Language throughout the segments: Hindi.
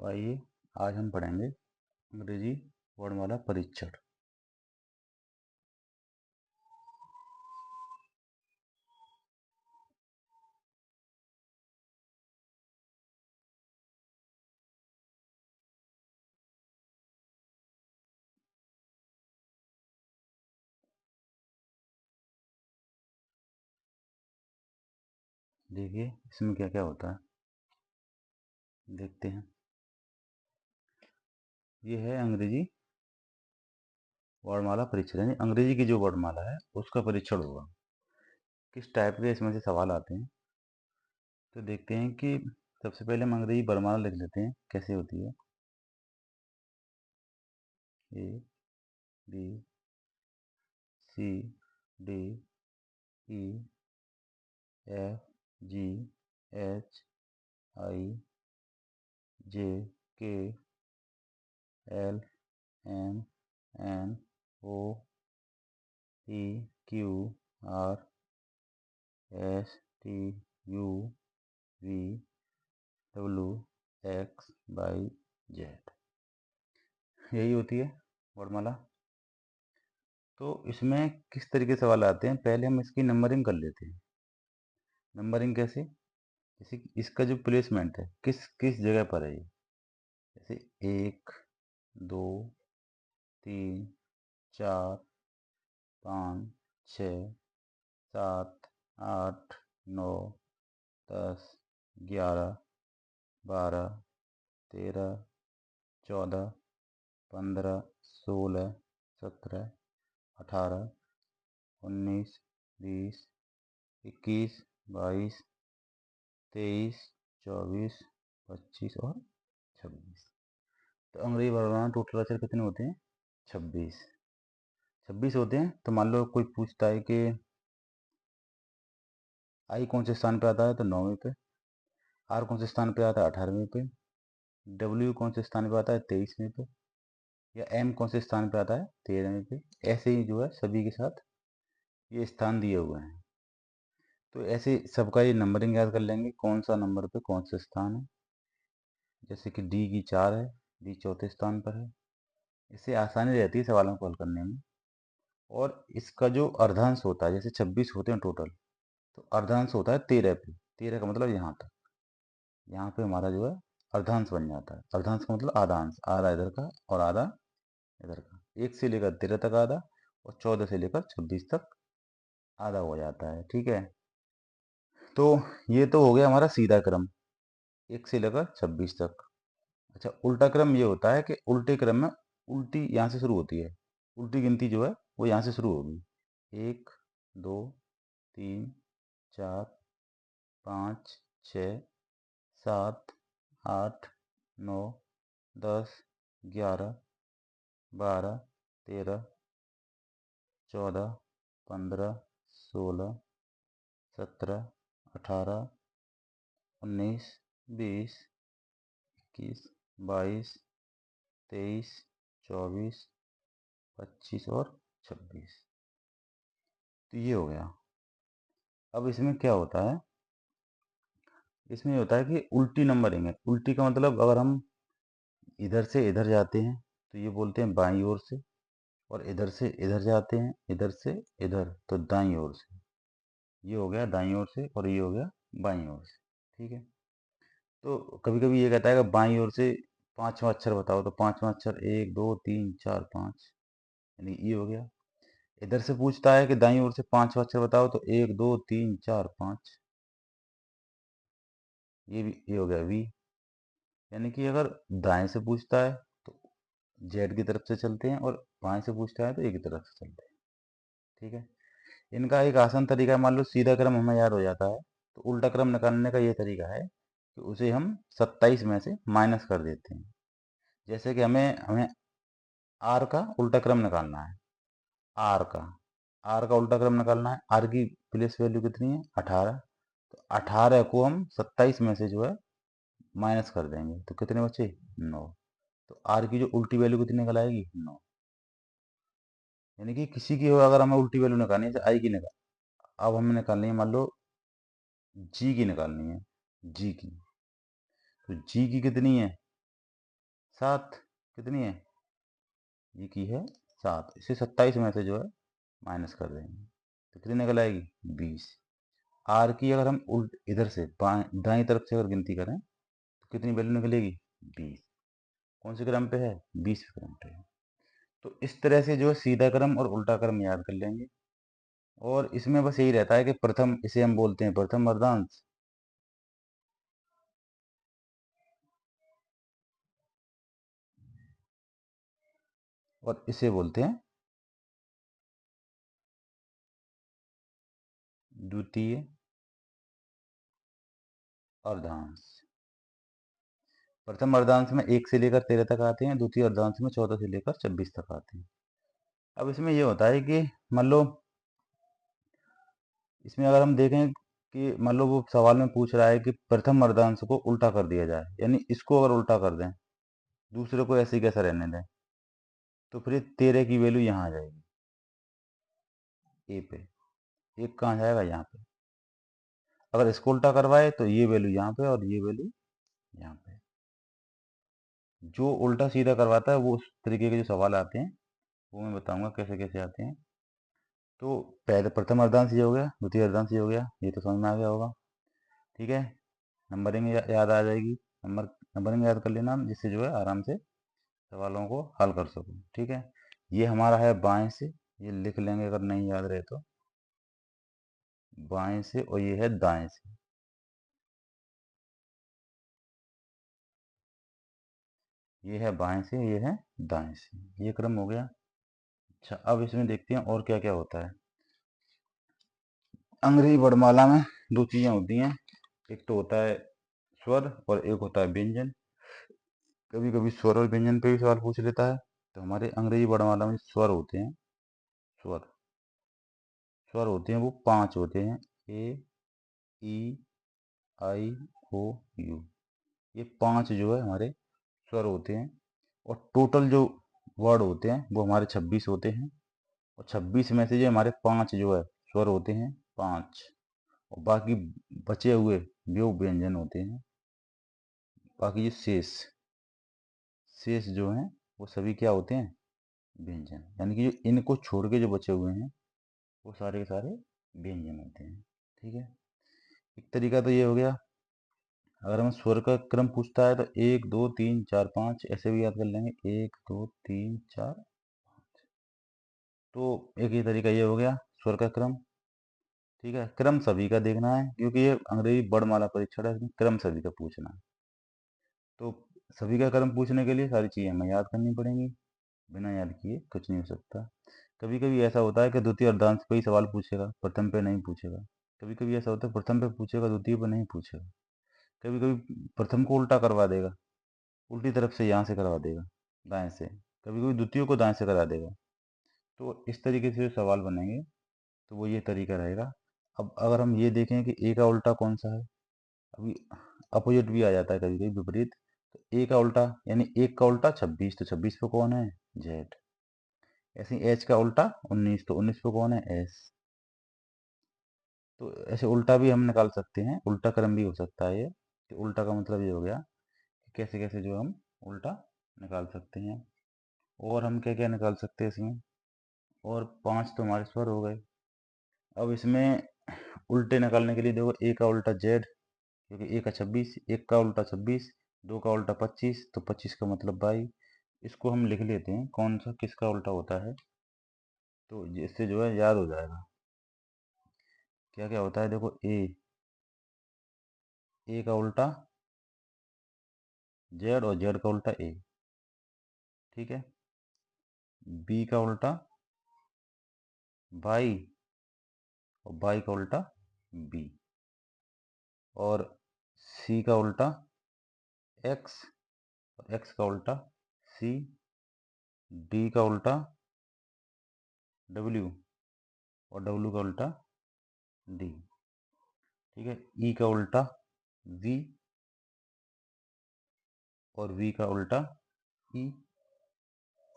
तो आइए आज हम पढ़ेंगे अंग्रेजी वर्णमाला परीक्षण। देखिए इसमें क्या क्या होता है, देखते हैं। ये है अंग्रेजी वर्णमाला परीक्षण, यानी अंग्रेजी की जो वर्णमाला है उसका परीक्षण होगा। किस टाइप के इसमें से सवाल आते हैं तो देखते हैं कि सबसे पहले हम अंग्रेजी वर्णमाला लिख लेते हैं कैसे होती है। A B C D E F G H I J K L M N O P Q R S T U V W X Y Z, यही होती है वर्णमाला। तो इसमें किस तरीके से सवाल आते हैं, पहले हम इसकी नंबरिंग कर लेते हैं। नंबरिंग कैसे, जैसे कि इसका जो प्लेसमेंट है किस किस जगह पर है, ये जैसे 1 2 3 4 5 6 7 8 9 10 11 12 13 14 15 16 17 18 19 20 21 22 23 24 25 और 26। तो अंग्रेजी वर्णमाला टोटल अक्षर कितने होते हैं? 26 होते हैं। तो मान लो कोई पूछता है कि आई कौन से स्थान पे आता है, तो 9वें पे। आर कौन से स्थान पे आता है, 18वें पे। डब्ल्यू कौन से स्थान पे आता है, 23वें पे। या एम कौन से स्थान पे आता है, 13वें पे। ऐसे ही जो है सभी के साथ ये स्थान दिए हुए हैं। तो ऐसे सबका ये नंबरिंग याद कर लेंगे, कौन सा नंबर पे कौन सा स्थान है। जैसे कि डी की 4 है, डी चौथे स्थान पर है। इससे आसानी रहती है सवालों को हल करने में। और इसका जो अर्धांश होता है, जैसे 26 होते हैं टोटल, तो अर्धांश होता है 13 पे। 13 का मतलब यहाँ तक, यहाँ पे हमारा जो है अर्धांश बन जाता है। अर्धांश का मतलब आधा अंश, आधा इधर का और आधा इधर का। 1 से लेकर 13 तक आधा, और 14 से लेकर 26 तक आधा हो जाता है। ठीक है, तो ये तो हो गया हमारा सीधा क्रम, 1 से लेकर 26 तक। अच्छा, उल्टा क्रम ये होता है कि उल्टे क्रम में उल्टी यहाँ से शुरू होती है। उल्टी गिनती जो है वो यहाँ से शुरू होगी। 1 2 3 4 5 6 7 8 9 10 11 12 13 14 15 16 17 18 19 20 21 22 23 24 25 और 26। तो ये हो गया। अब इसमें क्या होता है, इसमें ये होता है कि उल्टी नंबरिंग है। उल्टी का मतलब अगर हम इधर से इधर जाते हैं तो ये बोलते हैं बाईं ओर से, और इधर से इधर जाते हैं, इधर से इधर, तो दाईं ओर से। ये हो गया दाईं ओर से, और ये हो गया बाईं ओर से। ठीक है, तो कभी कभी ये कहता है कि बाईं ओर से पांचवा अक्षर बताओ, तो पांचवा अक्षर 1 2 3 4 5, यानी ये हो गया। इधर से पूछता है कि दाईं ओर से पांचवा अक्षर बताओ, तो 1 2 3 4 5, ये भी ये हो गया वी। यानी कि अगर दाएं से पूछता है तो जेड की तरफ से चलते हैं, और बाएं से पूछता है तो ए की तरफ से चलते हैं। ठीक है, इनका एक आसान तरीका है। मान लो सीधा क्रम हमें याद हो जाता है, तो उल्टा क्रम निकालने का ये तरीका है कि उसे हम 27 में से माइनस कर देते हैं। जैसे कि हमें हमें आर का उल्टा क्रम निकालना है। आर का आर का उल्टा क्रम निकालना है। आर की प्लेस वैल्यू कितनी है, 18। तो 18 को हम 27 में से जो है माइनस कर देंगे, तो कितने बचे, 9। तो आर की जो उल्टी वैल्यू कितनी निकल आएगी, 9। यानी कि किसी की हो अगर हमें उल्टी वैल्यू निकालनी है, जैसे आई की निकाल, अब हमें निकालनी है मान लो जी की निकालनी है, जी की। तो जी की कितनी है, 7 कितनी है, ये की है 7, इसे 27 में से जो है माइनस कर देंगे तो कितनी निकल आएगी 20। आर की अगर हम उल्ट इधर से दाएं तरफ से अगर गिनती करें तो कितनी वैल्यू निकलेगी 20। कौन से क्रम पे है, 20वें क्रम पे है। तो इस तरह से जो है सीधा क्रम और उल्टा क्रम याद कर लेंगे। और इसमें बस यही रहता है कि प्रथम, इसे हम बोलते हैं प्रथम अर्धांश, और इसे बोलते हैं द्वितीय अर्धांश। प्रथम अर्धांश में 1 से लेकर 13 तक आते हैं, द्वितीय अर्धांश में 14 से लेकर 26 तक आते हैं। अब इसमें यह होता है कि मान लो इसमें अगर हम देखें कि मान लो वो सवाल में पूछ रहा है कि प्रथम अर्धांश को उल्टा कर दिया जाए, यानी इसको अगर उल्टा कर दें, दूसरे को ऐसे ही कैसा रहने दें, तो फिर 13 की वैल्यू यहाँ आ जाएगी ए पे, एक कहाँ जाएगा यहाँ पे। अगर इसको उल्टा करवाए तो ये वैल्यू यहाँ पे और ये वैल्यू यहाँ पे। जो उल्टा सीधा करवाता है वो उस तरीके के जो सवाल आते हैं वो मैं बताऊंगा कैसे कैसे आते हैं। तो पहले प्रथम अर्धांश ये हो गया, द्वितीय अर्धांश ये हो गया, ये तो समझ में आ गया होगा। ठीक है, नंबरिंग याद आ जाएगी, नंबरिंग याद कर लेना जिससे जो है आराम से सवालों को हल कर सको। ठीक है, ये हमारा है बाएं से, ये लिख लेंगे अगर नहीं याद रहे तो, बाएं से, और ये है दाएं से। ये है बाएं से, ये है दाएं से, ये क्रम हो गया। अच्छा, अब इसमें देखते हैं और क्या क्या होता है। अंग्रेजी वर्णमाला में दो चीजें होती हैं, एक तो होता है स्वर और एक होता है व्यंजन। कभी कभी स्वर और व्यंजन पे भी सवाल पूछ लेता है। तो हमारे अंग्रेजी वर्णमाला में स्वर होते हैं, स्वर स्वर होते हैं वो 5 होते हैं, ए, ई, आई, ओ, यू। ये 5 जो है हमारे स्वर होते हैं। और टोटल जो वर्ड होते हैं वो हमारे 26 होते हैं। और 26 में से जो हमारे 5 जो है स्वर होते हैं, 5, और बाकी बचे हुए जो व्यंजन होते हैं, बाकी जो शेष शेष जो हैं वो सभी क्या होते हैं, व्यंजन। यानी कि जो इनको छोड़ के जो बचे हुए हैं वो सारे के सारे व्यंजन होते हैं। ठीक है, एक तरीका तो ये हो गया। अगर हमें स्वर का क्रम पूछता है तो 1 2 3 4 5 ऐसे भी याद कर लेंगे, 1 2 3 4 5। तो एक ही तरीका ये हो गया स्वर का क्रम। ठीक है, क्रम सभी का देखना है क्योंकि ये अंग्रेजी वर्णमाला परीक्षण है, इसमें क्रम सभी का पूछना है। तो सभी का क्रम पूछने के लिए सारी चीजें हमें याद करनी पड़ेंगी, बिना याद किए कुछ नहीं हो सकता। कभी कभी ऐसा होता है कि द्वितीय अर्धांश पे ही सवाल पूछेगा, प्रथम पे नहीं पूछेगा। कभी कभी ऐसा होता है प्रथम पे पूछेगा, द्वितीय पे नहीं पूछेगा। कभी कभी प्रथम को उल्टा करवा देगा, उल्टी तरफ से यहाँ से करवा देगा दाएं से, कभी कभी द्वितीय को दाएं से करा देगा। तो इस तरीके से जो सवाल बनेंगे तो वो ये तरीका रहेगा। अब अगर हम ये देखें कि ए का उल्टा कौन सा है, अभी अपोजिट भी आ जाता है कभी कभी, विपरीत। तो ए का उल्टा यानी 1 का उल्टा 26, तो 26 पे कौन है, जेड। ऐसे ही एच का उल्टा 19, तो 19 पे कौन है, एस। तो ऐसे उल्टा भी हम निकाल सकते हैं, उल्टा क्रम भी हो सकता है ये। कि उल्टा का मतलब ये हो गया कि कैसे कैसे जो हम उल्टा निकाल सकते हैं। और हम क्या क्या निकाल सकते हैं इसमें, और 5 तो हमारे स्वर हो गए। अब इसमें उल्टे निकालने के लिए देखो, ए का उल्टा जेड, क्योंकि ए का 26, 1 का उल्टा 26, 2 का उल्टा 25, तो 25 का मतलब 22। इसको हम लिख लेते हैं कौन सा किसका उल्टा होता है, तो इससे जो है याद हो जाएगा क्या क्या होता है। देखो, ए का उल्टा जेड और जेड का उल्टा ए। ठीक है, बी का उल्टा बाई और बाई का उल्टा बी। और सी का उल्टा एक्स और एक्स का उल्टा सी। डी का उल्टा डब्ल्यू और डब्ल्यू का उल्टा डी। ठीक है, ई का उल्टा वी और वी का उल्टा ई।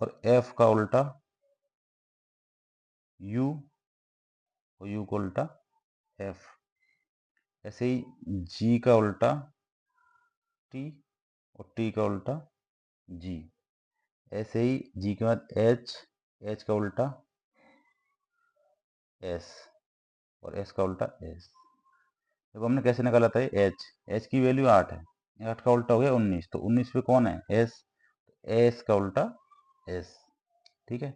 और एफ का उल्टा यू और यू का उल्टा एफ। ऐसे ही जी का उल्टा टी और टी का उल्टा जी। ऐसे ही जी के बाद एच, एच का उल्टा एस और एस का उल्टा एस। देखो हमने कैसे निकाला था, एच, एच की वैल्यू 8 है, 8 का उल्टा हो गया 19, तो 19 पे कौन है, एस, एस का उल्टा एस। ठीक है।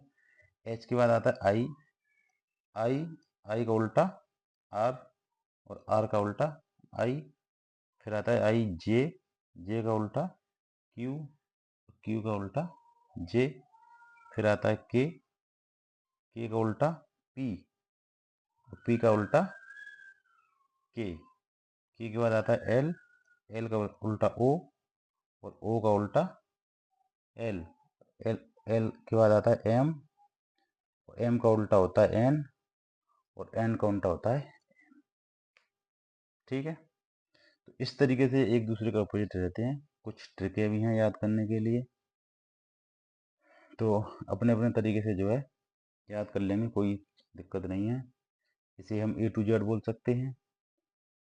एच के बाद आता है आई, आई, आई का उल्टा आर और आर का उल्टा आई। फिर आता है आई जे, जे का उल्टा क्यू, क्यू का उल्टा जे। फिर आता है के, के का उल्टा पी, पी का उल्टा के के बाद आता है एल, एल का उल्टा ओ और ओ का उल्टा एल, एल, एल के बाद आता है एम, एम का उल्टा होता है एन और एन का उल्टा होता है। ठीक है। तो इस तरीके से एक दूसरे के अपोजिट रहते हैं। कुछ ट्रिकें भी हैं याद करने के लिए, तो अपने अपने तरीके से जो है याद कर लेंगे, कोई दिक्कत नहीं है। इसे हम ए टू जेड बोल सकते हैं,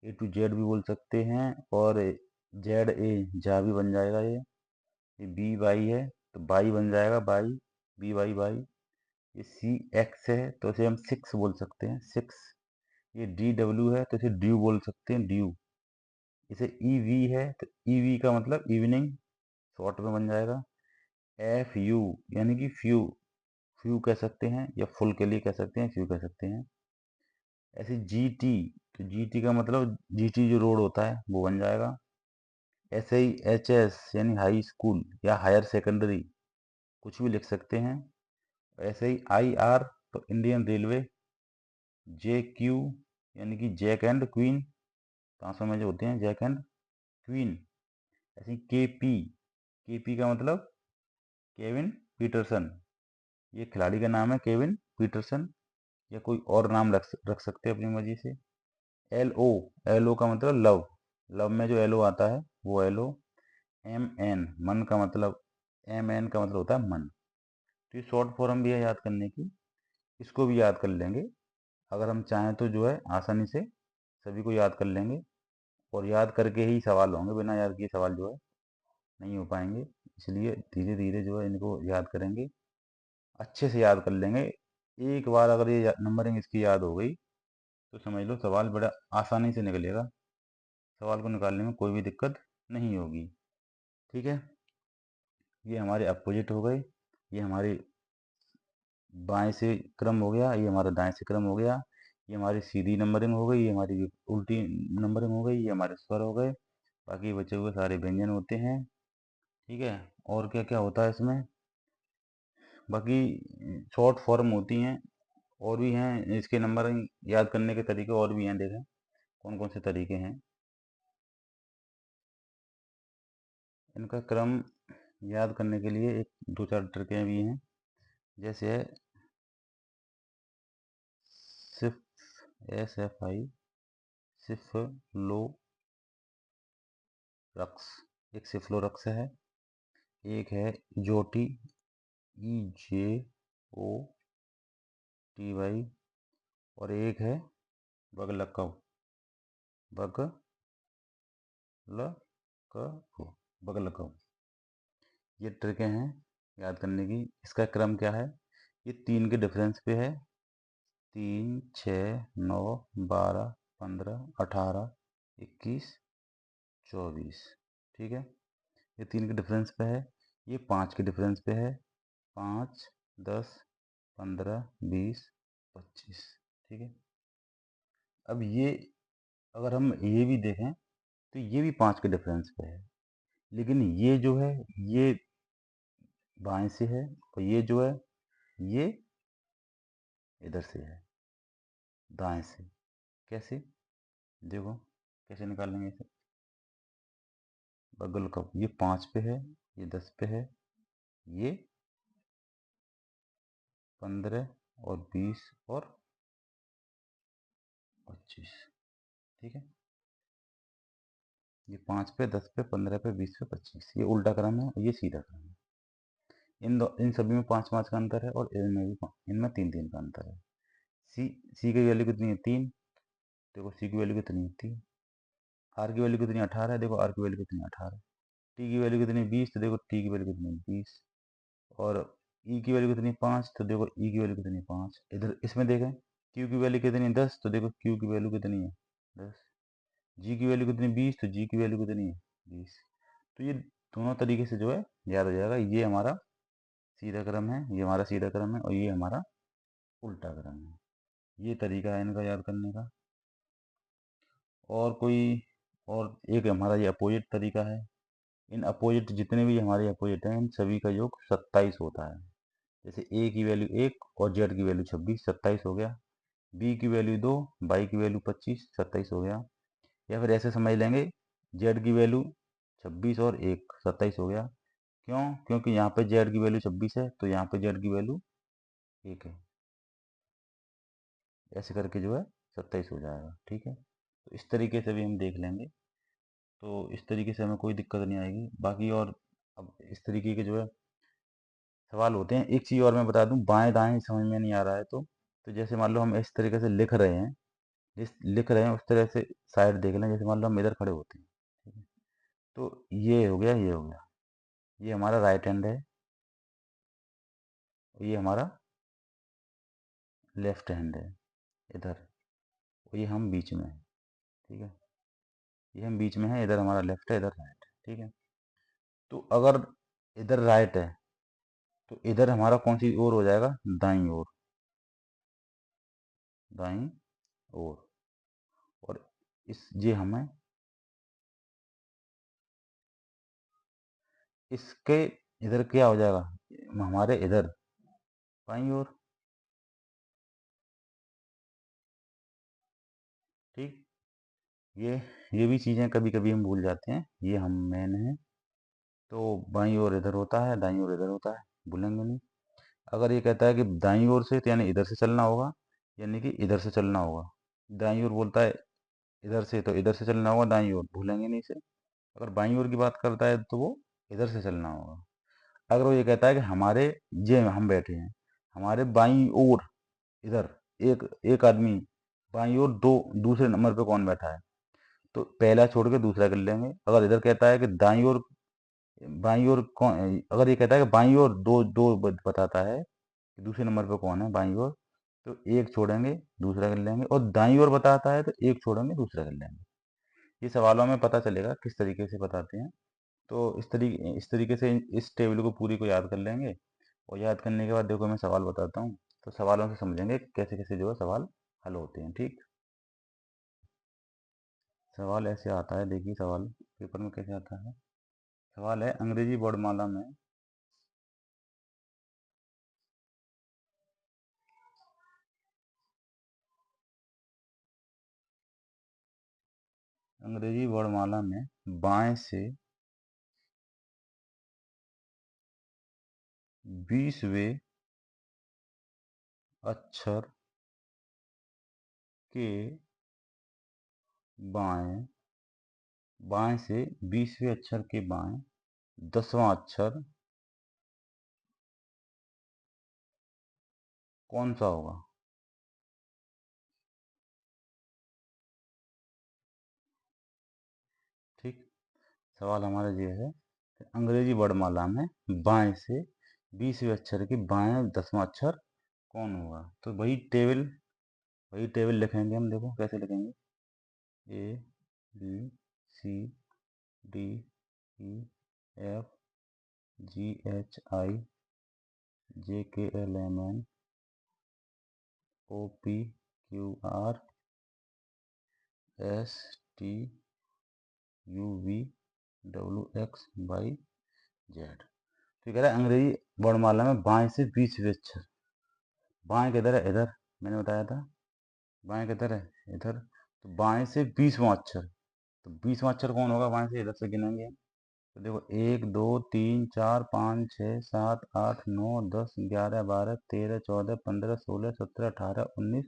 ए टू जेड भी बोल सकते हैं, और जेड ए जा भी बन जाएगा। ये बी वाई है तो बाई बन जाएगा, बाई, बी वाई बाई। ये सी एक्स है तो इसे हम सिक्स बोल सकते हैं, सिक्स। ये डी डब्ल्यू है तो इसे ड्यू बोल सकते हैं, ड्यू। इसे ई वी है तो ई वी का मतलब इवनिंग, शॉर्ट में बन जाएगा। एफ यू यानी कि फ्यू, फ्यू कह सकते हैं, या फुल के लिए कह सकते हैं, फ्यू कह सकते हैं। ऐसे जी टी, तो जी टी का मतलब जी टी जो रोड होता है वो बन जाएगा। ऐसे ही एच एस यानी हाई स्कूल या हायर सेकेंडरी, कुछ भी लिख सकते हैं। ऐसे ही आई आर तो इंडियन रेलवे। जे क्यू यानी कि जैक एंड क्वीन, ट्रांसफर में जो होते हैं जैक एंड क्वीन। ऐसे के पी, के पी का मतलब केविन पीटरसन, ये खिलाड़ी का नाम है केविन पीटरसन, या कोई और नाम रख सकते हैं अपनी मर्जी से। एल ओ, एल ओ का मतलब लव, लव में जो एल ओ आता है वो एल ओ। एम एन, मन का मतलब, एम एन का मतलब होता है मन। तो ये शॉर्ट फॉर्म भी है याद करने की, इसको भी याद कर लेंगे। अगर हम चाहें तो जो है आसानी से सभी को याद कर लेंगे, और याद करके ही सवाल होंगे, बिना याद किए सवाल जो है नहीं हो पाएंगे। इसलिए धीरे धीरे जो है इनको याद करेंगे, अच्छे से याद कर लेंगे। एक बार अगर ये नंबरिंग इसकी याद हो गई तो समझ लो सवाल बड़ा आसानी से निकलेगा, सवाल को निकालने में कोई भी दिक्कत नहीं होगी। ठीक है। ये हमारे अपोजिट हो गए, ये हमारे बाएं से क्रम हो गया, ये हमारा दाएं से क्रम हो गया। ये हमारी सीधी नंबरिंग हो गई, ये हमारी उल्टी नंबरिंग हो गई, ये हमारे स्वर हो गए। बाकी बचे हुए सारे व्यंजन होते हैं। ठीक है। और क्या क्या होता है इसमें, बाकी शॉर्ट फॉर्म होती हैं, और भी हैं इसके नंबरिंग याद करने के तरीके, और भी हैं, देखें कौन कौन से तरीके हैं इनका क्रम याद करने के लिए। एक दो चार ट्रिकें भी हैं, जैसे है सिर्फ, एस एफ आई, सिर्फ लो रक्स, एक सिफ्लो रक्स है। एक है जोटी, ई जे ओ टी वाई। और एक है बगलकव, बगलकव, बगलकव। ये ट्रिकें हैं याद करने की। इसका क्रम क्या है, ये तीन के डिफरेंस पे है, 3, 6, 9, 12, 15, 18, 21, 24। ठीक है। ये तीन के डिफरेंस पे है। ये 5 के डिफरेंस पे है, 5, 10, 15, 20, 25। ठीक है। अब ये अगर हम ये भी देखें तो ये भी 5 के डिफरेंस पे है, लेकिन ये जो है ये बाएं से है, और ये जो है ये इधर से है, दाएं से। कैसे, देखो कैसे निकालेंगे इसे। बगल का ये 5 पे है, ये 10 पे है, ये 15 और 20 और 25। ठीक है। ये 5 पे, 10 पे, 15 पे, 20 पे, 25, ये उल्टा क्रम है और ये सीधा क्रम है। इन सभी में 5-5 का अंतर है, और इनमें भी इनमें 3-3 का अंतर है। सी की वैल्यू कितनी है, 3। देखो सी की वैल्यू कितनी है, 3। आर की वैल्यू कितनी है, 18 है। देखो आर की वैल्यू कितनी है, 18। टी की वैल्यू कितनी 20, तो देखो टी की वैल्यू कितनी 20, और ई की वैल्यू कितनी 5, तो देखो ई की वैल्यू कितनी 5। इधर इसमें देखें क्यू की वैल्यू कितनी 10, तो देखो क्यू की वैल्यू कितनी है 10। जी की वैल्यू कितनी 20, तो जी की वैल्यू कितनी है 20। तो ये दोनों तरीके से जो है याद हो जाएगा। ये हमारा सीधा क्रम है, ये हमारा सीधा क्रम है, और ये हमारा उल्टा क्रम है। ये तरीका है इनका याद करने का। और कोई और एक हमारा ये अपोजिट तरीका है। इन अपोजिट जितने भी हमारे अपोजिट हैं इन सभी का योग 27 होता है। जैसे ए की वैल्यू 1 और जेड की वैल्यू 26, 27 हो गया। बी की वैल्यू 2, वाई की वैल्यू 25, 27 हो गया। या फिर ऐसे समझ लेंगे जेड की वैल्यू 26 और 1, 27 हो गया। क्यों? क्योंकि यहाँ पे जेड की वैल्यू 26 है तो यहाँ पे जेड की वैल्यू 1 है। ऐसे करके जो है 27 हो जाएगा। ठीक है, तो इस तरीके से भी हम देख लेंगे। तो इस तरीके से हमें कोई दिक्कत नहीं आएगी। बाकी और अब इस तरीके के जो है सवाल होते हैं। एक चीज़ और मैं बता दूं, बाएं दाएं समझ में नहीं आ रहा है तो जैसे मान लो हम इस तरीके से लिख रहे हैं, जिस लिख रहे हैं उस तरह से साइड देख लें। जैसे मान लो हम इधर खड़े होते हैं, ठीक है, तो ये हो गया, ये हो गया, ये हमारा राइट हैंड है, और ये हमारा लेफ्ट हैंड है इधर, और ये हम बीच में है। ठीक है, ये हम बीच में है, इधर हमारा लेफ्ट है, इधर राइट है। ठीक है, तो अगर इधर राइट है तो इधर हमारा कौन सी ओर हो जाएगा? दाईं ओर, दाईं ओर। और इस ये हमें इसके इधर क्या हो जाएगा? हमारे इधर बाईं ओर। ठीक, ये ये भी चीज़ें कभी कभी हम भूल जाते हैं। ये हम मैन है तो बाईं ओर इधर होता है, दाईं ओर इधर होता है, भूलेंगे नहीं। अगर ये कहता है कि दाईं ओर से, तो यानी इधर से चलना होगा, यानी कि इधर से चलना होगा। दाईं ओर बोलता है इधर से, तो इधर से चलना होगा दाईं ओर, भूलेंगे नहीं इसे। अगर बाईं ओर की बात करता है तो वो इधर से चलना होगा। अगर वो ये कहता है कि हमारे, ये हम बैठे हैं, हमारे बाईं ओर इधर एक एक आदमी, बाईं ओर दो, दूसरे नंबर पे कौन बैठा है, तो पहला छोड़ के दूसरा कर लेंगे। अगर इधर कहता है कि दाईं ओर, बाईं ओर कौन, अगर ये कहता है कि बाईं ओर दो दो बताता है कि दूसरे नंबर पे कौन है बाईं ओर, तो एक छोड़ेंगे दूसरा कर लेंगे। और दाईं ओर बताता है तो एक छोड़ेंगे दूसरा कर लेंगे। ये सवालों में पता चलेगा किस तरीके से बताते हैं। तो इस तरीके से इस टेबल को पूरी को याद कर लेंगे। और याद करने के बाद देखो मैं सवाल बताता हूँ, तो सवालों से समझेंगे कैसे कैसे जो है सवाल हल होते हैं। ठीक, सवाल ऐसे आता है, देखिए सवाल पेपर में कैसे आता है। सवाल है अंग्रेजी वर्णमाला में अंग्रेजी वर्णमाला में बाएं से 20वें अक्षर के बाएं, बाएं से 20वें अक्षर के बाएं 10वां अक्षर कौन सा होगा? ठीक, सवाल हमारा ये है कि अंग्रेजी वर्णमाला में बाएं से 20वें अक्षर के बाएं 10वां अक्षर कौन होगा? तो वही टेबल लिखेंगे हम। देखो कैसे लिखेंगे, A B C D E F G H I J K L M N O P Q R S T U V W X Y Z. तो कह रहा है अंग्रेजी वर्णमाला में बाएं से 20वें अक्षर, बाएं किधर है? इधर, मैंने बताया था बाएं किधर है? इधर। तो बाएं से 20वां अक्षर, तो 20वां अक्षर कौन होगा बाएं से? इधर से गिनेंगे। तो देखो 1 2 3 4 5 6 7 8 9 10 11 12 13 14 15 16 17 18 19।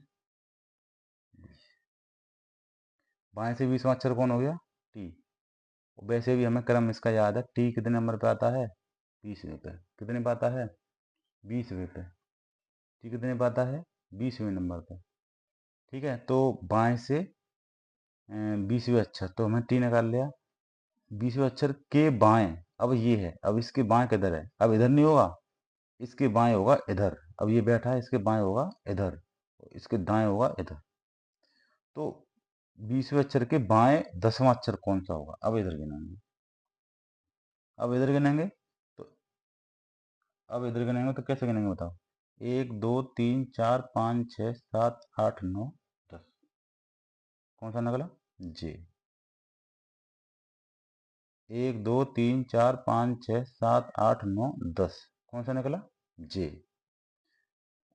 बाएं से 20वां अक्षर कौन हो गया? टी। वैसे भी हमें क्रम इसका याद है, टी कितने नंबर पे आता है? 20वें पे। कितने पे आता है? 20वें पे। टी कितने पे आता है? 20वें नंबर पे। ठीक है, तो बाएं से 20वें अक्षर, तो हमें टी निकाल लिया। 20वें अक्षर के बाएं, अब ये है, अब इसके बाएं किधर है, अब इधर नहीं होगा, इसके बाएं होगा इधर, अब ये बैठा है इसके बाएं होगा इधर, इसके दाएं होगा इधर। तो 20वें अक्षर के बाएं 10वां अक्षर कौन सा होगा, अब इधर गिनेंगे, अब इधर गिनेंगे तो अब इधर गिनेंगे तो कैसे गिनेंगे बताओ, 1 2 3 4 5 6 7 8 9 10, कौन सा निकला, जे। 1 2 3 4 5 6 7 8 9 10, कौन सा निकला, जे।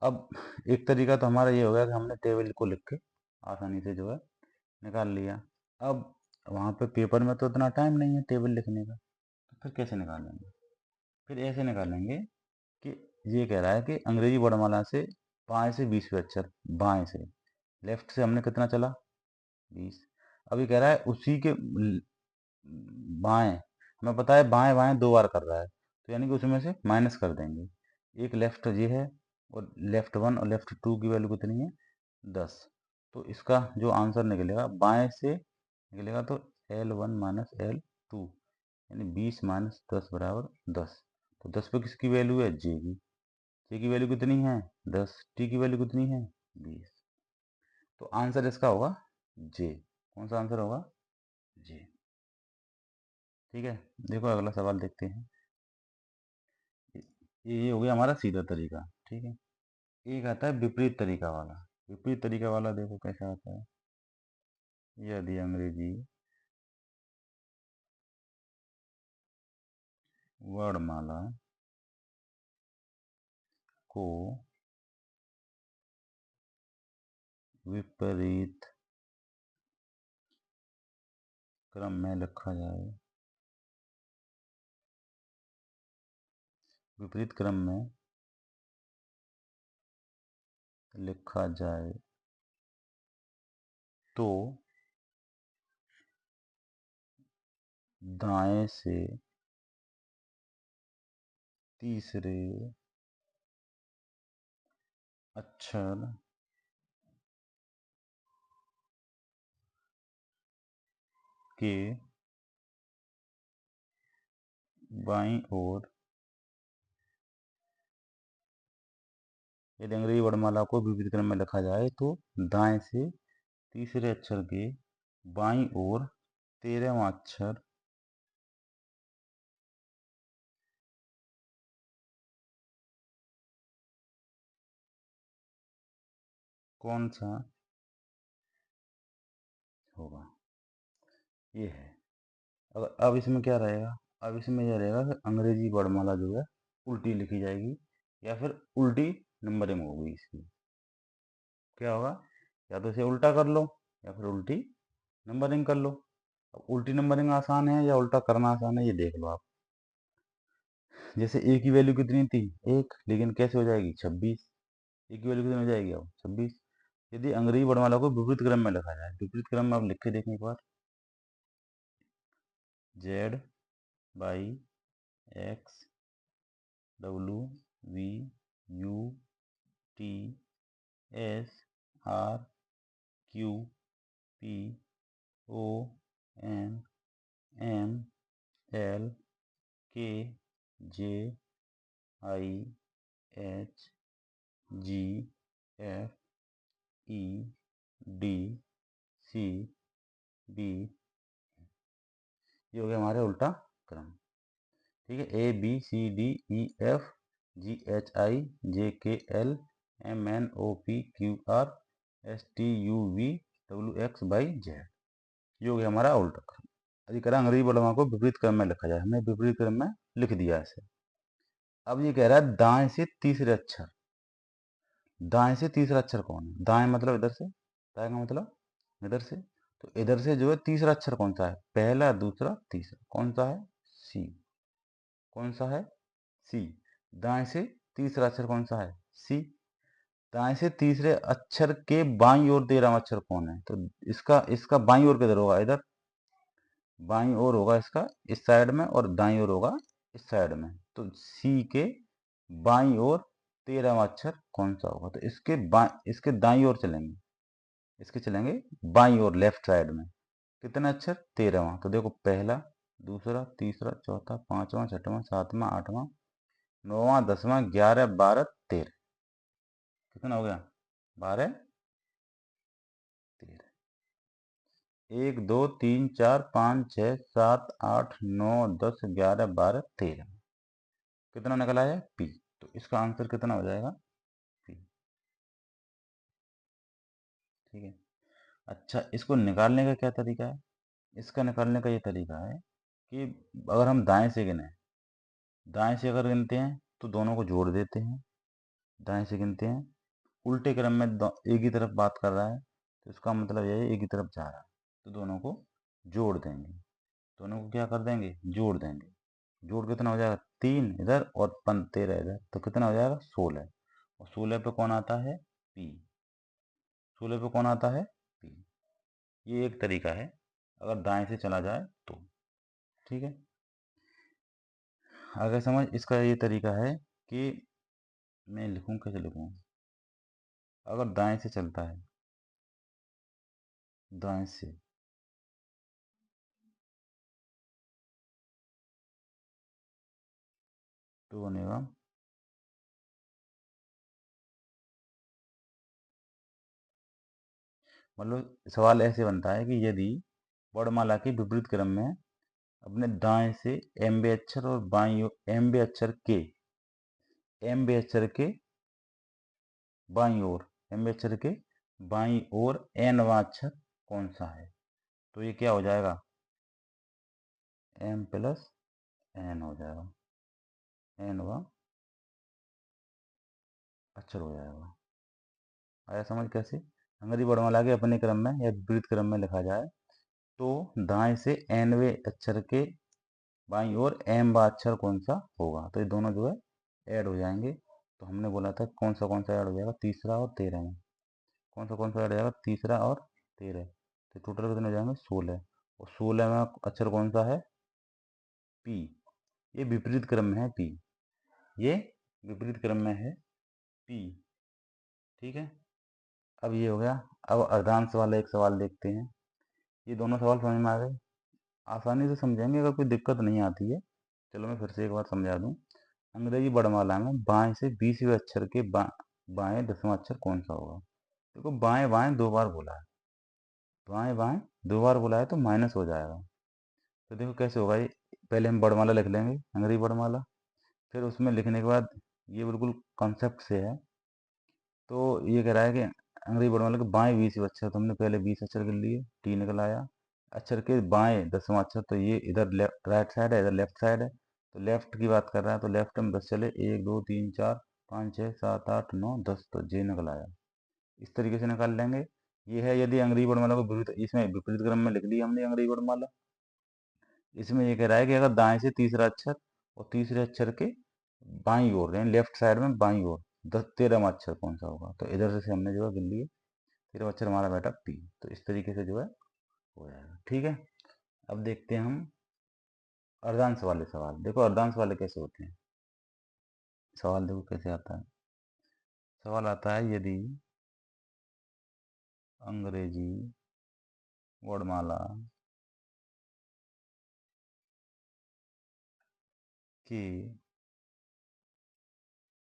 अब एक तरीका तो हमारा ये हो गया कि हमने टेबल को लिख के आसानी से जो है निकाल लिया। अब वहाँ पे पेपर में तो इतना टाइम नहीं है टेबल लिखने का, तो फिर कैसे निकालेंगे, फिर ऐसे निकालेंगे कि ये कह रहा है कि अंग्रेजी वर्णमाला से बाएं से 20वें अक्षर, बाएं से, लेफ्ट से हमने कितना चला 20। अभी कह रहा है उसी के बाएं, हमें पता है बाएं बाएं 2 बार कर रहा है, तो यानी कि उसमें से माइनस कर देंगे, एक लेफ्ट ये है और लेफ्ट 1 और लेफ्ट 2 की वैल्यू कितनी है 10। तो इसका जो आंसर निकलेगा बाएं से निकलेगा तो L1 माइनस L2, यानी 20 माइनस 10 बराबर 10। तो 10 पे किसकी वैल्यू है, जे की, जे की वैल्यू कितनी है 10, टी की वैल्यू कितनी है 20। तो आंसर इसका होगा जे, कौन सा आंसर होगा, जे। ठीक है, देखो अगला सवाल देखते हैं। ये हो गया हमारा सीधा तरीका, ठीक है। एक आता है विपरीत तरीका वाला, विपरीत तरीका वाला देखो कैसा आता है। यदि अंग्रेजी वर्णमाला को विपरीत क्रम में लिखा जाए, विपरीत क्रम में लिखा जाए तो दाएं से तीसरे अक्षर के बाईं ओर, यदि अंग्रेजी वर्णमाला को विपरीत क्रम में लिखा जाए तो दाएं से तीसरे अक्षर के बाईं ओर 13वां अक्षर कौन सा होगा, ये है। अब इसमें क्या रहेगा, अब इसमें यह रहेगा कि अंग्रेजी वर्णमाला जो है उल्टी लिखी जाएगी या फिर उल्टी नंबरिंग होगी इसकी, क्या होगा, या तो इसे उल्टा कर लो या फिर उल्टी नंबरिंग कर लो। अब उल्टी नंबरिंग आसान है या उल्टा करना आसान है, ये देख लो आप। जैसे ए की वैल्यू कितनी थी 1, लेकिन कैसे हो जाएगी 26, ए की वैल्यू कितनी हो जाएगी अब 26। यदि अंग्रेजी वर्णमाला को विपरीत क्रम में लिखा जाए, विपरीत क्रम में आप लिख के देखें एक बार, Z Y X W V U T S R Q P O N M L K J I H G F E D C B, ये हो गया हमारे उल्टा क्रम। ठीक है, A B C D E F G H I J K L M N O P Q R S T U V W X Y Z, ये हो गया हमारा उल्टा क्रम। यदि करें अंग्रेजी वर्णमाला को विपरीत क्रम में लिखा जाए, हमने विपरीत क्रम में लिख दिया इसे। अब ये कह रहा है दाएं से तीसरे अक्षर, दाएं से तीसरा अक्षर कौन है, दाएं मतलब इधर से, दाएं का मतलब इधर से, तो इधर से जो है तीसरा अक्षर कौन सा है, पहला दूसरा तीसरा, कौन सा है सी, कौन सा है सी। दाएं से तीसरा अक्षर कौन सा है सी, दाएं से तीसरे अक्षर के बाईं ओर 13वां अक्षर कौन है, तो इसका इसका बाईं ओर किधर होगा, इधर बाईं ओर होगा इसका इस साइड में, और दाईं ओर होगा इस साइड में, तो सी के बाईं ओर 13वां अक्षर कौन सा होगा, तो इसके दाईं ओर चलेंगे, इसके चलेंगे बाईं ओर लेफ्ट साइड में, कितना अक्षर 13वां, तो देखो पहला दूसरा, तीसरा, चौथा, पांचवा, छठवां, सातवां, आठवां, नौवां, 10वां, 11, 12, 13। कितना हो गया? 12, 13। 1 2 3 4 5 6 7 8 9 10 11 12 13। कितना निकला है? पी। तो इसका आंसर कितना हो जाएगा? पी। ठीक है। अच्छा, इसको निकालने का क्या तरीका है? इसका निकालने का ये तरीका है कि अगर हम दाएं से गिने, दाएं से अगर गिनते हैं तो दोनों को जोड़ देते हैं। दाएं से गिनते हैं, उल्टे क्रम में एक ही तरफ बात कर रहा है, तो इसका मतलब यह है एक ही तरफ जा रहा है, तो दोनों को जोड़ देंगे। दोनों को क्या कर देंगे? जोड़ देंगे। जोड़ कितना हो जाएगा? 3 इधर और 13 इधर, तो कितना हो जाएगा? 16। और 16 पे कौन आता है? पी। 16 पे कौन आता है? पी। ये एक तरीका है अगर दाएं से चला जाए तो। ठीक है। आगे समझ, इसका ये तरीका है कि मैं लिखूं, कैसे लिखूं? अगर दाएं से चलता है, दाएं से, तो बनेगा मतलब सवाल ऐसे बनता है कि यदि वर्णमाला के विपरीत क्रम में अपने दाएं से एम्बे अक्षर और बाईं एम्बे अक्षर के बाईं ओर, एम्बे अक्षर के बाईं ओर एनवां अक्षर कौन सा है? तो ये क्या हो जाएगा? एम प्लस एन हो जाएगा। एनवां अक्षर हो जाएगा। आया समझ कैसे? अंग्रेजी वर्णमाला के अपने क्रम में या विपरीत क्रम में लिखा जाए तो दाएं से एनवे अक्षर के बाईं ओर एम बा अक्षर कौन सा होगा? तो ये दोनों जो है ऐड हो जाएंगे। तो हमने बोला था कौन सा ऐड हो जाएगा? तीसरा और 13 में। कौन सा ऐड हो जाएगा? तीसरा और 13। तो टोटल कितने हो जाएंगे? 16। और 16 में अक्षर कौन सा है? पी। ये विपरीत क्रम में है पी। ये विपरीत क्रम में है पी। ठीक है। अब ये हो गया। अब अर्धांश वाला एक सवाल देखते हैं। ये दोनों सवाल समझ में आ गए? आसानी से समझेंगे, अगर कोई दिक्कत नहीं आती है। चलो मैं फिर से एक बार समझा दूं। अंग्रेजी वर्णमाला में बाएं से 20वें अक्षर के बाएं 10वां अक्षर कौन सा होगा? देखो, बाएं बाएं दो बार बोला है, बाएं बाएं दो बार बोला है तो माइनस हो जाएगा। तो देखो कैसे होगा ये। पहले हम वर्णमाला लिख लेंगे, अंग्रेजी वर्णमाला। फिर उसमें लिखने के बाद ये बिल्कुल कॉन्सेप्ट से है। तो ये कह रहा है कि अंग्रेजी वर्णमाला के बाएं 20वें अक्षर, तो हमने पहले 20 अक्षर के लिए टी निकल आया। अक्षर के बाएं 10वां अक्षर, तो ये इधर लेफ्ट राइट साइड है, इधर लेफ्ट साइड है। तो लेफ्ट की बात कर रहा है, तो लेफ्ट में 10 चले, 1 2 3 4 5 6 7 8 9 10, तो जे निकल आया। इस तरीके से निकाल लेंगे। ये है यदि अंग्रेजी वर्णमाला को विपरीत, इसमें विपरीत क्रम में लिख ली हमने अंग्रेजी वर्णमाला। इसमें ये कह रहा है कि अगर दाएं से तीसरा अक्षर और तीसरे अक्षर के बाईं ओर, यानी लेफ्ट साइड में बाईं ओर 13वां अक्षर कौन सा होगा? तो इधर से हमने जो है गिन लिए। 13वां अक्षर हमारा बेटा पी। तो इस तरीके से जो है हो जाएगा। ठीक है। अब देखते हैं हम अर्धांश वाले सवाल। देखो अर्धांश वाले कैसे होते हैं सवाल। देखो कैसे आता है सवाल। आता है यदि अंग्रेजी वर्णमाला के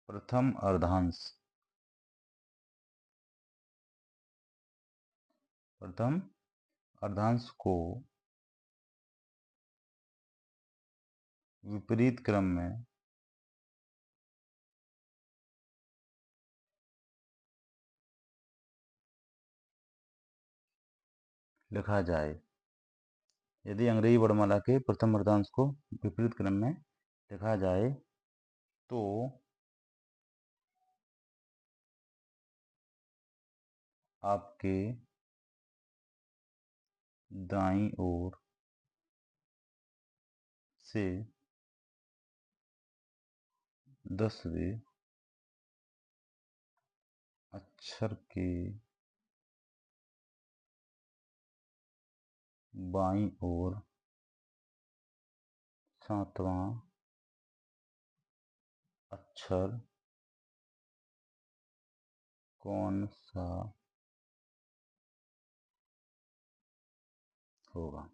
प्रथम अर्धांश, प्रथम अर्धांश को विपरीत क्रम में लिखा जाए। यदि अंग्रेजी वर्णमाला के प्रथम अर्धांश को विपरीत क्रम में लिखा जाए तो आपके दाईं ओर से 10वें अक्षर के बाईं ओर 7वां अक्षर कौन सा होगा?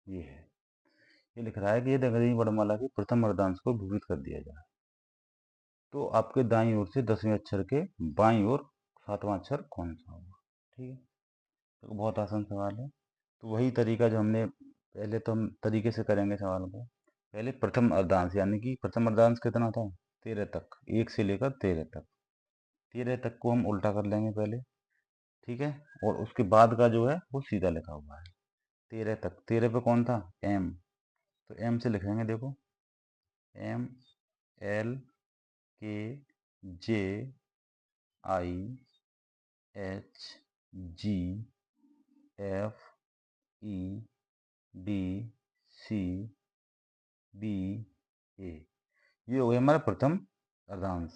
ये है। ये लिख रहा है कि यदि अंग्रेजी वर्णमाला के प्रथम अर्धांश को विपरीत कर दिया जाए तो आपके दाईं ओर से 10वें अक्षर के बाईं ओर 7वां अक्षर कौन सा होगा। ठीक है, तो बहुत आसान सवाल है। तो वही तरीका जो हमने पहले, तो हम तरीके से करेंगे सवाल को। पहले प्रथम अर्धांश, यानी कि प्रथम अर्धांश कितना था, 13 तक, 1 से लेकर 13 तक। 13 तक को हम उल्टा कर लेंगे पहले, ठीक है, और उसके बाद का जो है वो सीधा लिखा हुआ है। 13 तक, 13 पे कौन था, एम, तो एम से लिखेंगे, देखो, M L K J I H G F E D C B A, ये हो गया हमारा प्रथम अर्धांश।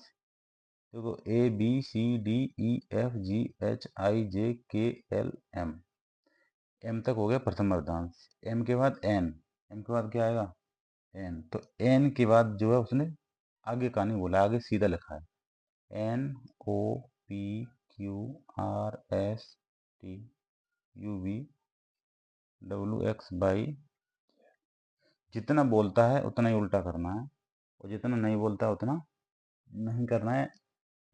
देखो, A B C D E F G H I J K L M, M तक हो गया प्रथम अर्धांश। एम के बाद एन, एम के बाद क्या आएगा, एन, तो एन के बाद जो है उसने आगे का नहीं बोला, आगे सीधा लिखा है, N O P Q R S T U V W X Y. जितना बोलता है उतना ही उल्टा करना है, और जितना नहीं बोलता है उतना नहीं करना है।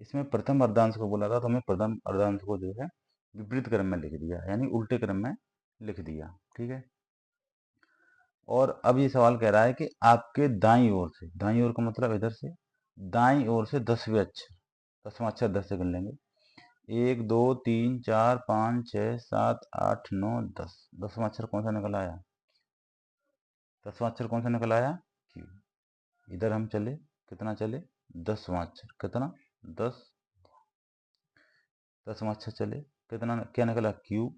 इसमें प्रथम अर्धांश को बोला था, तो हमें प्रथम अर्धांश को जो है विपरीत क्रम में लिख दिया, यानी उल्टे क्रम में लिख दिया। ठीक है, और अब ये सवाल कह रहा है कि आपके दाईं ओर से, दाईं ओर का मतलब इधर से, दाईं ओर से 10वें अक्षर, 10वां अक्षर 10 से गिन लेंगे, 1 2 3 4 5 6 7 8 9 10, 10वां अक्षर कौन सा निकल आया, 10वां अक्षर कौन सा निकल आया, क्यू। इधर हम चले, कितना चले, 10वां अक्षर, कितना, 10, 10वां अक्षर चले, कितना, क्या निकला, क्यू।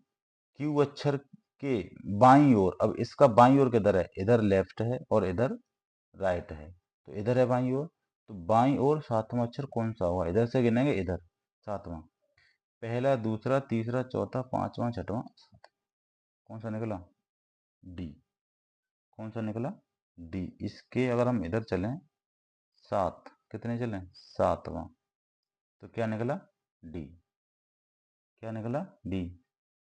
क्यू अक्षर के बाईं ओर, अब इसका बाईं ओर किधर है, इधर लेफ्ट है और इधर राइट है, तो इधर है बाईं ओर, तो बाईं ओर 7वां अक्षर कौन सा हुआ, इधर से गिनेंगे, इधर 7वां, पहला दूसरा तीसरा चौथा 5वां 6वां 7वां, कौन सा निकला, डी, कौन सा निकला, डी। इसके अगर हम इधर चलें, 7, कितने चलें, 7वां, तो क्या निकला, डी, क्या निकला, डी।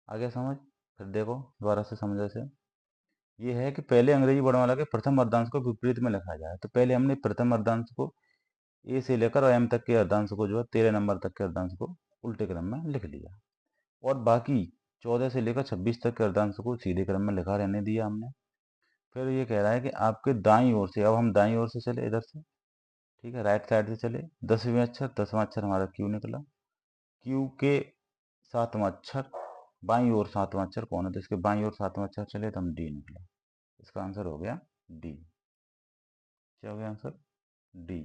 आगे समझ, फिर देखो दोबारा से समझो से। ये है कि पहले अंग्रेजी वर्णमाला के प्रथम अर्धांश को विपरीत में लिखा जाए, तो पहले हमने प्रथम अर्धांश को ए से लेकर और एम तक के अर्धांश को जो है 13 नंबर तक के अर्धांश को उल्टे क्रम में लिख लिया, और बाकी 14 से लेकर 26 तक के अर्धांश को सीधे क्रम में लिखा रहने दिया हमने। फिर ये कह रहा है कि आपके दाईं ओर से, अब हम दाईं ओर से चले इधर से, ठीक है, राइट साइड से चले, 10वें अक्षर, 10वां अक्षर हमारा क्यू निकला, क्यू के 7वां अक्षर बाईं ओर 7वां अक्षर कौन है, तो इसके बाईं ओर 7वां अक्षर चले तो हम डी निकला, इसका आंसर हो गया डी। क्या हो गया आंसर, डी।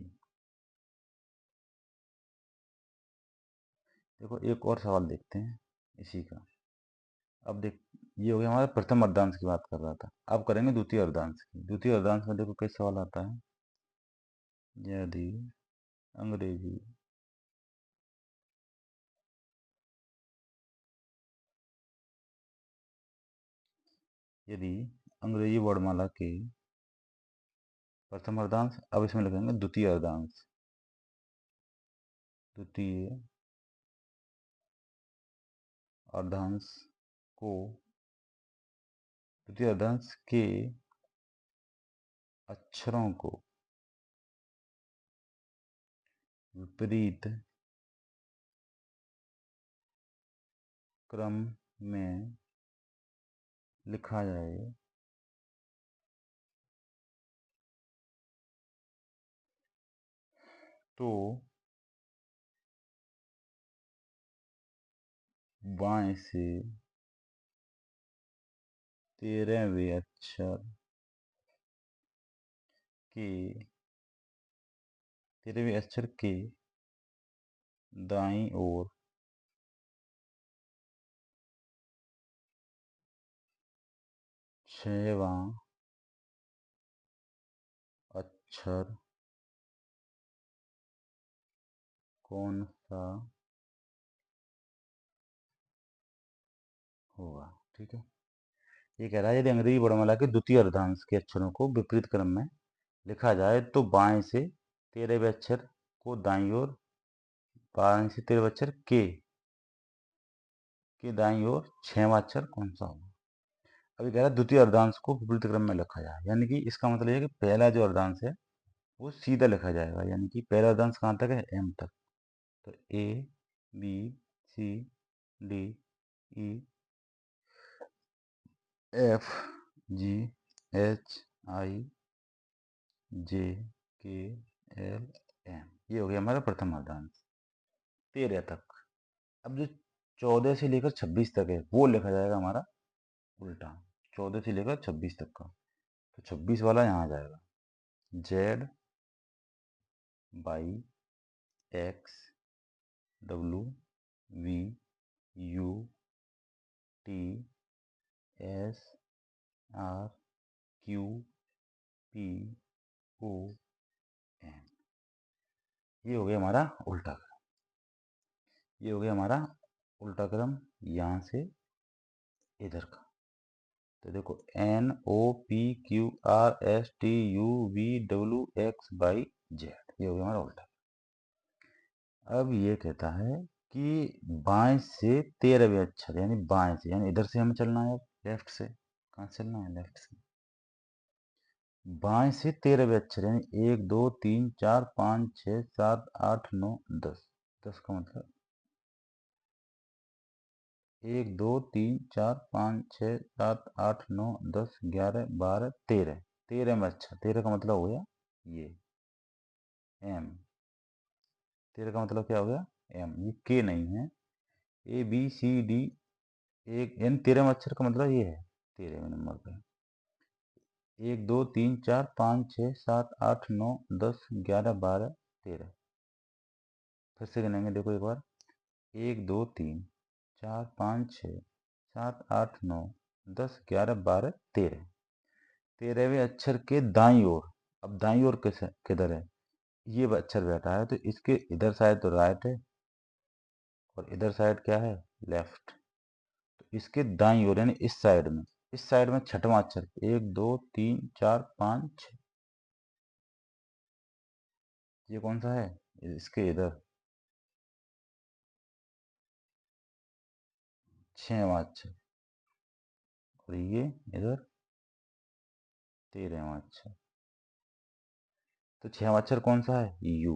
देखो एक और सवाल देखते हैं इसी का। अब देख, ये हो गया हमारा प्रथम अर्धांश की बात कर रहा था, अब करेंगे द्वितीय अर्धांश की। द्वितीय अर्धांश में देखो कैसे सवाल आता है, यदि अंग्रेजी यदि अंग्रेजी वर्णमाला के प्रथम अर्धांश, अब इसमें लिखेंगे द्वितीय अर्धांश, द्वितीय अर्धांश को, द्वितीय अर्धांश के अक्षरों को विपरीत क्रम में लिखा जाए तो बाएं से 13वें अक्षर के, 13वें अक्षर के दाईं ओर 6वां अक्षर कौन सा होगा। ठीक है, ये कह रहा है यदि अंग्रेजी वर्णमाला के द्वितीय अर्धांश के अक्षरों को विपरीत क्रम में लिखा जाए तो बाएं से 13वें अक्षर को दाईं ओर, बाएं से 13वें अक्षर के दाईं ओर 6वां अक्षर कौन सा होगा। अभी कह रहा है द्वितीय अर्धांश को विपरीत क्रम में लिखा जाए, यानी कि इसका मतलब ये है कि पहला जो अर्धांश है वो सीधा लिखा जाएगा, यानी कि पहला अर्धांश कहाँ तक है, एम तक। तो A B C D E F G H I J K L M, ये हो गया हमारा प्रथम अर्धांश 13 तक। अब जो 14 से लेकर 26 तक है वो लिखा जाएगा हमारा उल्टा, 14 से लेकर 26 तक का। तो 26 वाला यहाँ आ जाएगा, Z Y X W V U T S R Q P O N, ये हो गया हमारा उल्टा क्रम। ये हो गया हमारा उल्टा क्रम यहाँ से इधर का। तो देखो N O P Q R S T U V W X Y Z, ये हो गया हमारा उल्टा। अब ये कहता है कि बाएं से 13वें अक्षर, यानी बाएं से, यानी इधर से हमें चलना है, लेफ्ट से। कहाँ से चलना है, लेफ्ट से। बाएं से 13वें अक्षर, यानी 1 2 3 4 5 6 7 8 9 10। 10 का मतलब 1 2 3 4 5 6 7 8 9 10 11 12 13। 13 में अच्छा, 13 का मतलब हो गया ये एम। 13 का मतलब क्या हो गया, एम। ये के नहीं है, ए बी सी डी, एक यानी 13 में अक्षर का मतलब ये है 13वें नंबर पे। 1 2 3 4 5 6 7 8 9 10 11 12 13। फिर से गिनेंगे, देखो एक बार, 1 2 3 4 5 6 7 8 9 10 11 12 13। 13वें अक्षर के दाईं ओर, अब दाईं ओर किधर है, ये अक्षर बैठा है, तो इसके इधर साइड तो राइट है और इधर साइड क्या है, लेफ्ट। तो इसके दाईं ओर यानी इस साइड में, इस साइड में छठवां अक्षर 1 2 3 4 5 6, ये कौन सा है, इसके इधर 6वां अक्षर, और ये इधर 13वां अक्षर। तो 6वां अक्षर कौन सा है, यू।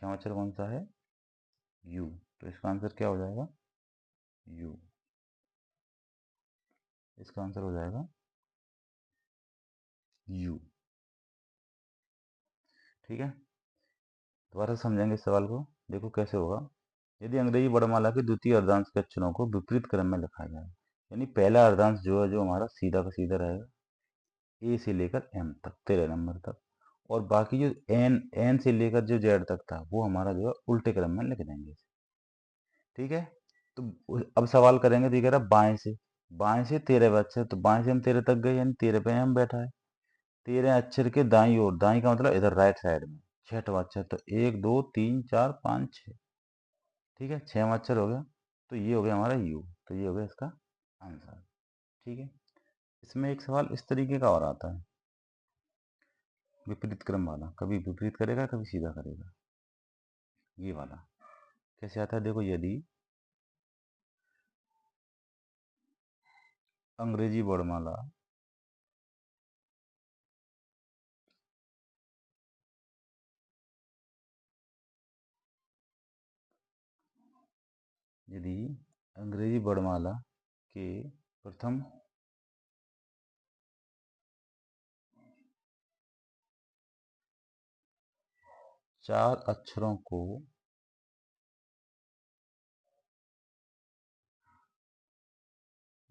6वां अक्षर कौन सा है, यू। तो इसका आंसर क्या हो जाएगा, यू। इसका आंसर हो जाएगा यू। ठीक है, दोबारा समझेंगे इस सवाल को। देखो कैसे होगा, यदि अंग्रेजी वर्णमाला के द्वितीय अर्धांश के अक्षरों को विपरीत क्रम में लिखा जाए, यानी पहला अर्धांश जो है, जो हमारा सीधा का सीधा रहेगा, ए से लेकर एम तक 13 नंबर तक, और बाकी जो एन एन से लेकर जो जेड तक था वो हमारा जो है उल्टे क्रम में लिख देंगे। ठीक है, तो अब सवाल करेंगे, तो ये कह रहा बाएं से, बाएं से 13 अक्षर, तो बाएं से हम 13 तक गए, यानी 13 पे हम बैठा है। 13 अक्षर के दाईं ओर, दाईं का मतलब इधर राइट साइड में छठवां अक्षर, तो 1 2 3 4 5 6। ठीक है, 6वां अक्षर हो गया, तो ये हो गया हमारा यू। तो ये हो गया इसका आंसर। ठीक है, इसमें एक सवाल इस तरीके का और आता है, विपरीत क्रम वाला, कभी विपरीत करेगा कभी सीधा करेगा। ये वाला कैसे आता है, देखो, यदि अंग्रेजी वर्णमाला यदि अंग्रेजी वर्णमाला के प्रथम 4 अक्षरों को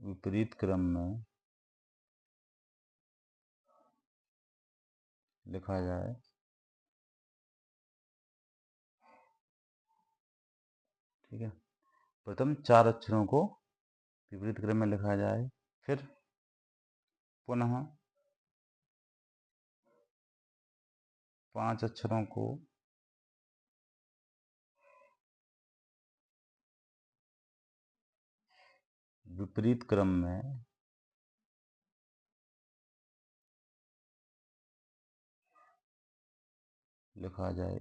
विपरीत क्रम में लिखा जाए, ठीक है, प्रथम 4 अक्षरों को विपरीत क्रम में लिखा जाए, फिर पुनः 5 अक्षरों को विपरीत क्रम में लिखा जाए।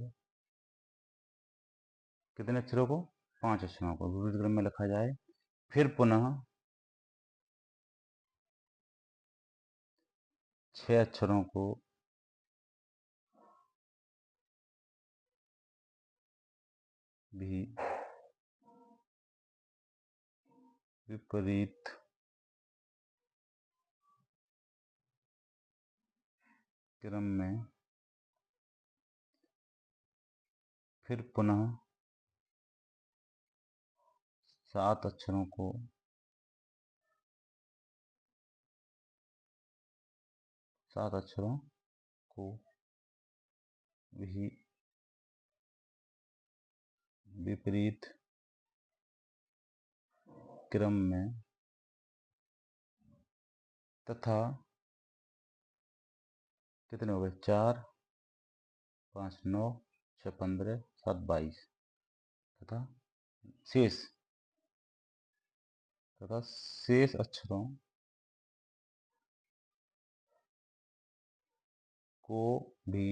कितने अक्षरों को, 5 अक्षरों को विपरीत क्रम में लिखा जाए, फिर पुनः 6 अक्षरों को भी विपरीत क्रम में फिर पुनः 7 अक्षरों को भी विपरीत क्रम में तथा कितने हो गए 4 5 9 6 15 7 22 तथा शेष अक्षरों को भी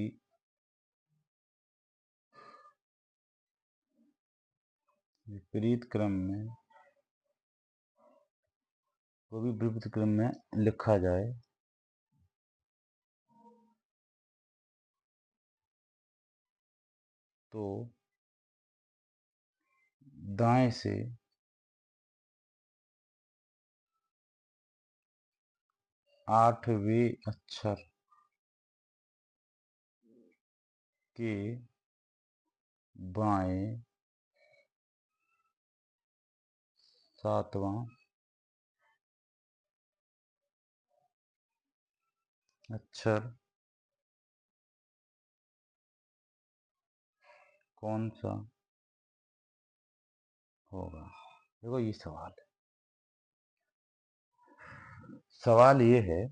विपरीत क्रम में लिखा जाए तो दाएं से 8वें अक्षर के बाएं 7वां अक्षर कौन सा होगा। देखो ये सवाल ये है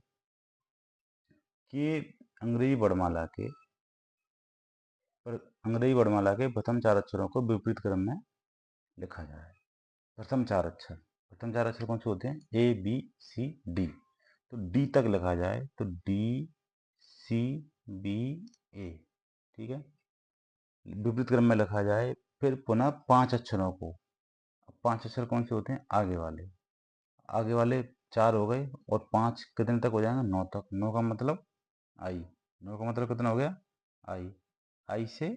कि अंग्रेजी वर्णमाला के प्रथम 4 अक्षरों को विपरीत क्रम में लिखा जाए। प्रथम चार अक्षर कौन से होते हैं ए बी सी डी, तो डी तक लिखा जाए तो डी सी बी ए, ठीक है, विपरीत क्रम में लिखा जाए। फिर पुनः 5 अक्षरों को, 5 अक्षर कौन से होते हैं आगे वाले 4 हो गए और 5 कितने तक हो जाएंगे 9 तक। 9 का मतलब आई, 9 का मतलब कितना हो गया आई से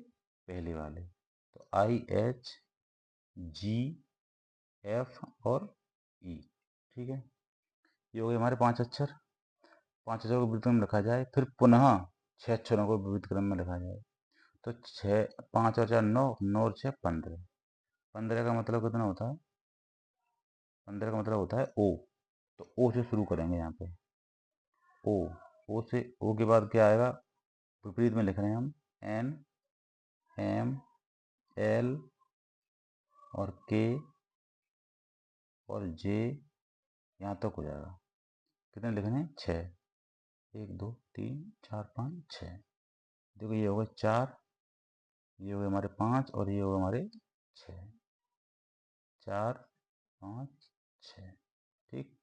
पहले वाले तो आई एच जी एफ और ई, ठीक है, ये हो गए हमारे 5 अक्षर। 5 अक्षरों को विपरीत क्रम में लिखा जाए, फिर पुनः 6 अक्षरों को विपरीत क्रम में लिखा जाए तो 6 5 और 4 9, 9 और 6 15। 15 का मतलब कितना होता है 15 का मतलब होता है ओ, तो ओ से शुरू करेंगे यहाँ पे ओ के बाद क्या आएगा विपरीत में लिख रहे हैं हम एन एम एल और के और जे, यहाँ तक हो जाएगा। कितने लिखने हैं 6, 1 2 3 4 5 6। देखो ये होगा 4, ये हो गए हमारे 5 और ये हो गए हमारे 6, 4 5 6, ठीक।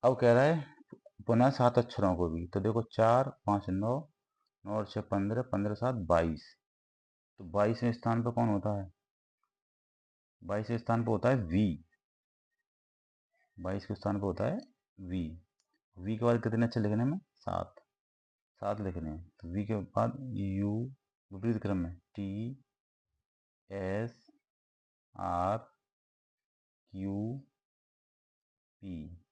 अब कह रहा है पुनः 7 अक्षरों को भी, तो देखो 4 5 9, 9 और 6 15, 15 7 22, तो 22वें स्थान पर कौन होता है 22वें स्थान पर होता है वी, 22 के स्थान पर होता है वी। वी के बाद कितने अच्छे लिखने में 7 लिखने हैं, तो वी के बाद यू विपरीत क्रम में T S R Q P,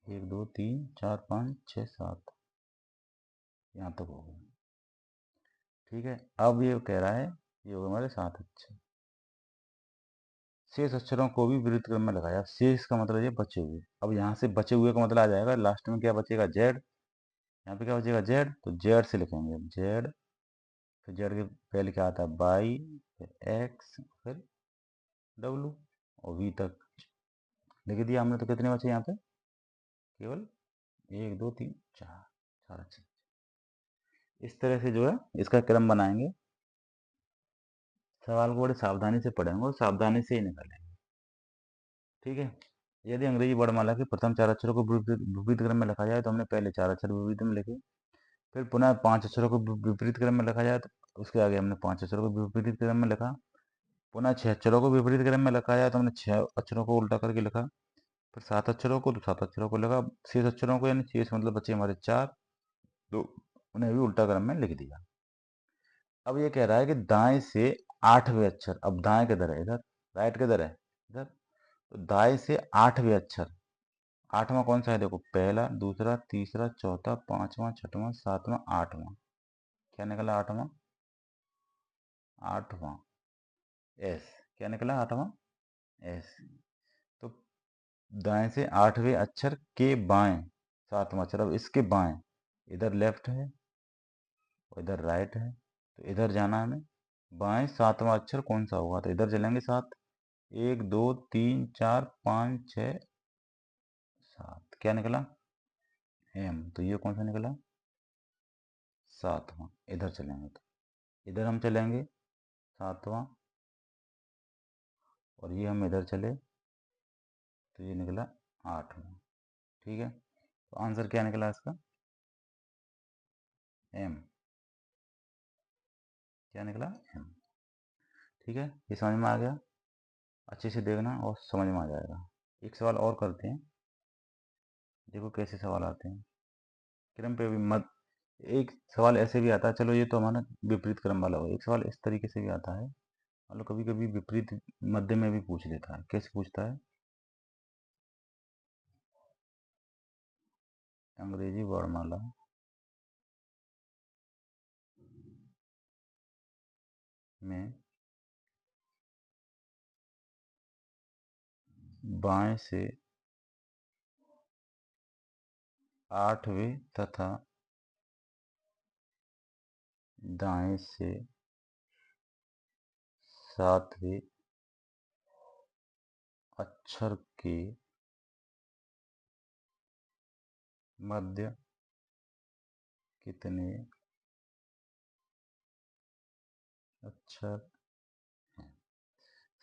1 2 3 4 5 6 7, यहाँ तक हो गया, ठीक है। अब ये कह रहा है ये हो गए हमारे 7 अक्षर। शेष अक्षरों को भी विपरीत क्रम में लगाया। शेष का मतलब ये बचे हुए, अब यहाँ से बचे हुए का मतलब आ जाएगा लास्ट में क्या बचेगा जेड, यहाँ पे क्या बचेगा जेड, तो जेड से लिखेंगे जेड, फिर जेड के पहले क्या आता है वाई, फिर एक्स, फिर डब्लू और वी तक लिख दिया हमने। तो कितने बचे यहाँ पे केवल 1 2 3 4 अक्षर। इस तरह से जो है इसका क्रम बनाएंगे। सवाल को बड़े सावधानी से पढ़ेंगे और सावधानी से ही निकालेंगे, ठीक है। यदि अंग्रेजी वर्णमाला के प्रथम 4 अक्षरों को विपरीत क्रम में लिखा जाए तो हमने पहले 4 अक्षर विपरीत में लिखे, फिर पुनः 5 अक्षरों को विपरीत क्रम में लिखा जाए तो उसके आगे हमने 5 अक्षरों को विपरीत क्रम में लिखा, पुनः 6 अक्षरों को विपरीत क्रम में लिखा जाए तो हमने 6 अक्षरों को उल्टा करके लिखा, फिर 7 अक्षरों को तो 7 अक्षरों को लगा, शेष अक्षरों को, यानी शेष मतलब बचे हमारे 4, तो उन्हें भी उल्टा क्रम में लिख दिया। अब ये कह रहा है कि दाएं से 8वें अक्षर, अब दाएं किधर है, इधर, राइट किधर है, इधर, तो दाएं से 8वें अक्षर, 8वां कौन सा है, देखो, पहला, दूसरा, तीसरा, चौथा, 5वां, 6वां, 7वां, 8वां, क्या निकला 8वां, 8वां एस, क्या निकला 8वां एस। तो दाएं से 8वें अक्षर के बाएं 7वां अक्षर, अब इसके बाएं, इधर लेफ्ट है और इधर राइट है, तो इधर जाना है हमें, बाएं 7वां अक्षर कौन सा होगा, तो इधर चलेंगे 7, 1 2 3 4 5 6 7, क्या निकला एम, तो ये कौन सा निकला 7वां। इधर चलेंगे तो इधर हम चलेंगे 7वां, और ये हम इधर चले तो ये निकला 8वां। ठीक है, तो आंसर क्या निकला इसका, एम, क्या निकला एम। ठीक है, ये समझ में आ गया, अच्छे से देखना और समझ में आ जाएगा। एक सवाल और करते हैं, देखो कैसे सवाल आते हैं, क्रम पे भी मत, एक सवाल ऐसे भी आता है, चलो ये तो हमारा विपरीत क्रम वाला हो, एक सवाल इस तरीके से भी आता है, मतलब कभी कभी विपरीत मध्य में भी पूछ लेता है। कैसे पूछता है, अंग्रेजी वर्णमाला में बाएं से 8वें तथा दाएं से 7वें अक्षर के मध्य कितने अक्षर हैं।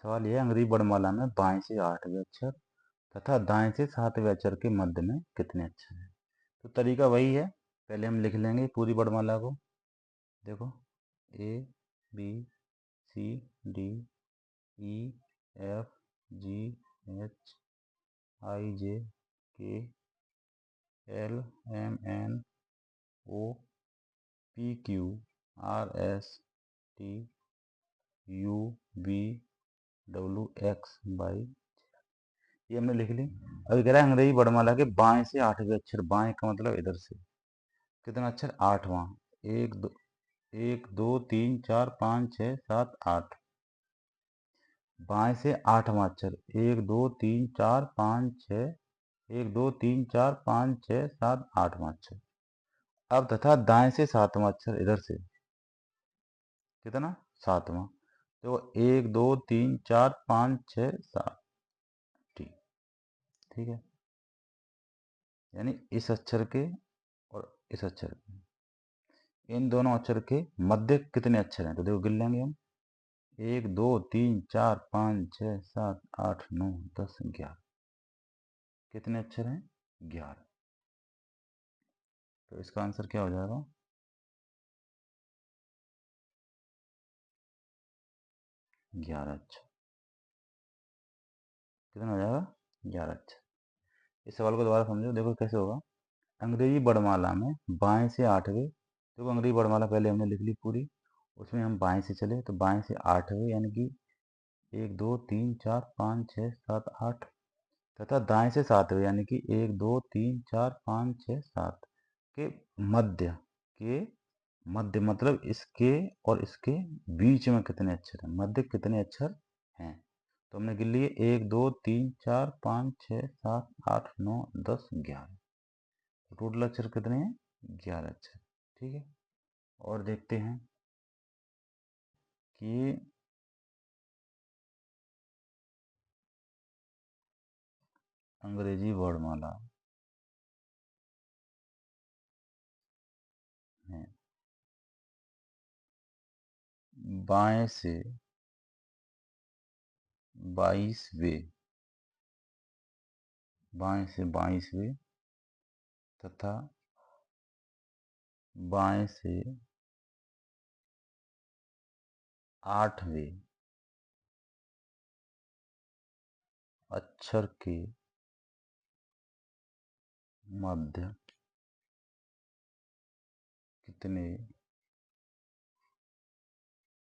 सवाल यह है, अंग्रेजी वर्णमाला में बाएं से 8वें अक्षर तथा दाएं से 7वें अक्षर के मध्य में कितने अक्षर हैं। तो तरीका वही है, पहले हम लिख लेंगे पूरी वर्णमाला को, देखो, A B C D E F G H I J K L M N O P Q R S T U V W X Y, ये हमने लिख ली। अभी कह रहा है अंग्रेजी वर्णमाला के बाएं से 8वें अक्षर, बाएं का मतलब इधर से कितना अक्षर, 8वां, एक दो, 1 2 3 4 5 6 7 8, बाएं से 8वां अक्षर, 1 2 3 4 5 6, 1 2 3 4 5 6 7 8वां अक्षर। अब तथा दाएं से 7वां अक्षर, इधर से कितना, 7वां, तो 1 2 3 4 5 6 7, ठीक, ठीक है, यानी इस अक्षर के और इस अक्षर के, इन दोनों अक्षर के मध्य कितने अक्षर हैं, तो देखो गिन लेंगे हम, 1 2 3 4 5 6 7 8 9 10 11, कितने अक्षर हैं, 11। तो इसका आंसर क्या हो जाएगा, 11 अक्षर। कितना हो जाएगा, 11 अक्षर। इस सवाल को दोबारा समझो, देखो कैसे होगा, अंग्रेजी वर्णमाला में बाएं से 8वें, देखो अंग्रेजी वर्णमाला पहले हमने लिख ली पूरी, उसमें हम बाएं से चले, तो बाएं से 8वें यानी कि 1 2 3 4 5 6 7 8, तथा दाएं से 7वें यानी कि 1 2 3 4 5 6 7 के मध्य, के मध्य मतलब इसके और इसके बीच में कितने अक्षर हैं, मध्य कितने अक्षर हैं, तो हमने गिन लिए 1 2 3 4 5 6 7 8 9 10 11, टोटल अक्षर कितने हैं, 11 अक्षर। ठीक है, और देखते हैं कि अंग्रेजी वर्णमाला में बाएं से 22वें, बाएं से 22वें तथा बाएं से 8वें अक्षर के मध्य कितने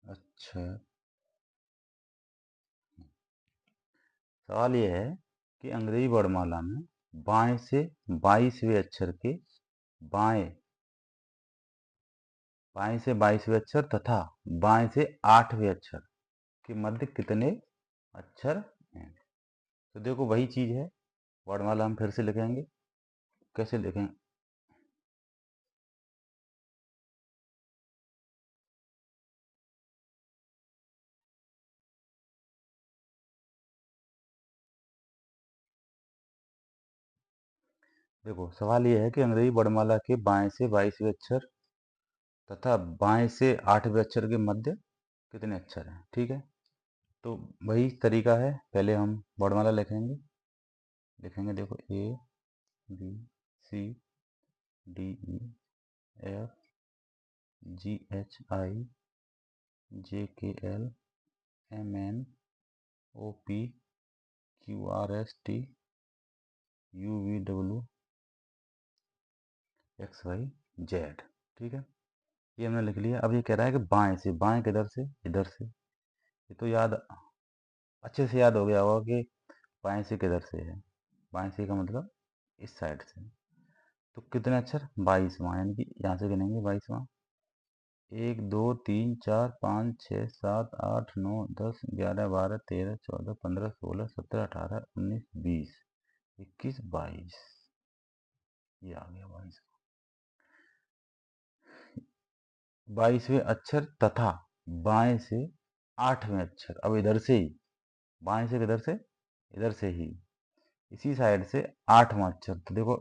अक्षर। सवाल यह है कि अंग्रेजी वर्णमाला में बाएं से 22वें अक्षर के बाएं बाएं से 22वें अक्षर तथा बाएं से 8वें अक्षर के मध्य कितने अक्षर हैं। तो देखो वही चीज है, वर्णमाला हम फिर से लिखेंगे। कैसे लिखेंगे? देखो सवाल यह है कि अंग्रेजी वर्णमाला के बाएं से 22वें अक्षर तथा बाएं से 8वें अक्षर के मध्य कितने अक्षर हैं। ठीक है, तो वही तरीका है। पहले हम वर्णमाला लिखेंगे। देखो A B C D E F G H I J K L M N O P Q R S T U V W X Y Z. ठीक है, ये हमने लिख लिया। अब ये कह रहा है कि बाएं से, बाएं किधर से? इधर से। ये तो याद, अच्छे से याद हो गया होगा कि बाएं से किधर से है। बाएं से का मतलब इस साइड से। तो कितने अक्षर? 22वां, यानी कि यहाँ से गिनेंगे 22वां। 1 2 3 4 5 6 7 8 9 10 11 12 13 14 15 16 17 18 19 20 21 22। ये आ गया 22वें अक्षर तथा बाएं से 8वें अक्षर। अब इधर से ही, बाएं से किधर से? इधर से ही, इसी साइड से 8वां अक्षर। तो देखो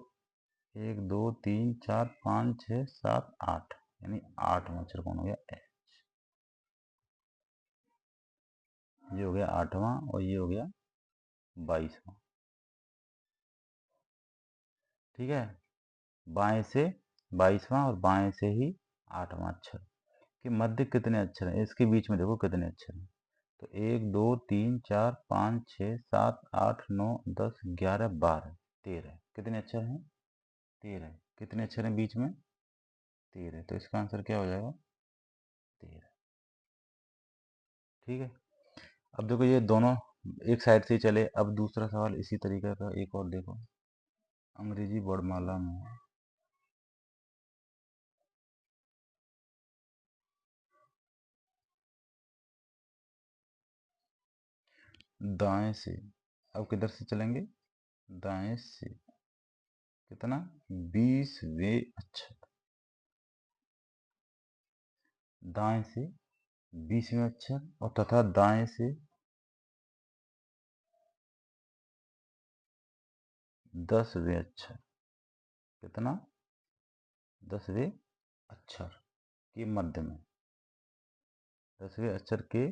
1 2 3 4 5 6 7 8, यानी 8वां अक्षर कौन हो गया? एच। ये हो गया 8वां और ये हो गया 22वां। ठीक है, बाएं से 22वां और बाएं से ही 8वां अक्षर के मध्य कितने अक्षर हैं। इसके बीच में देखो कितने अक्षर हैं। तो 1 2 3 4 5 6 7 8 9 10 11 12 13, कितने अक्षर हैं? 13। कितने अक्षर हैं बीच में? 13। तो इसका आंसर क्या हो जाएगा? 13। ठीक है, अब देखो ये दोनों एक साइड से ही चले। अब दूसरा सवाल इसी तरीके का एक और देखो। अंग्रेजी वर्णमाला में दाएं से, अब किधर से चलेंगे? दाएं से कितना? 20वें अक्षर। दाएं से 20वें अक्षर और तथा दाएं से 10वें अक्षर। कितना? 10वें अक्षर के मध्य में, 10वें अक्षर के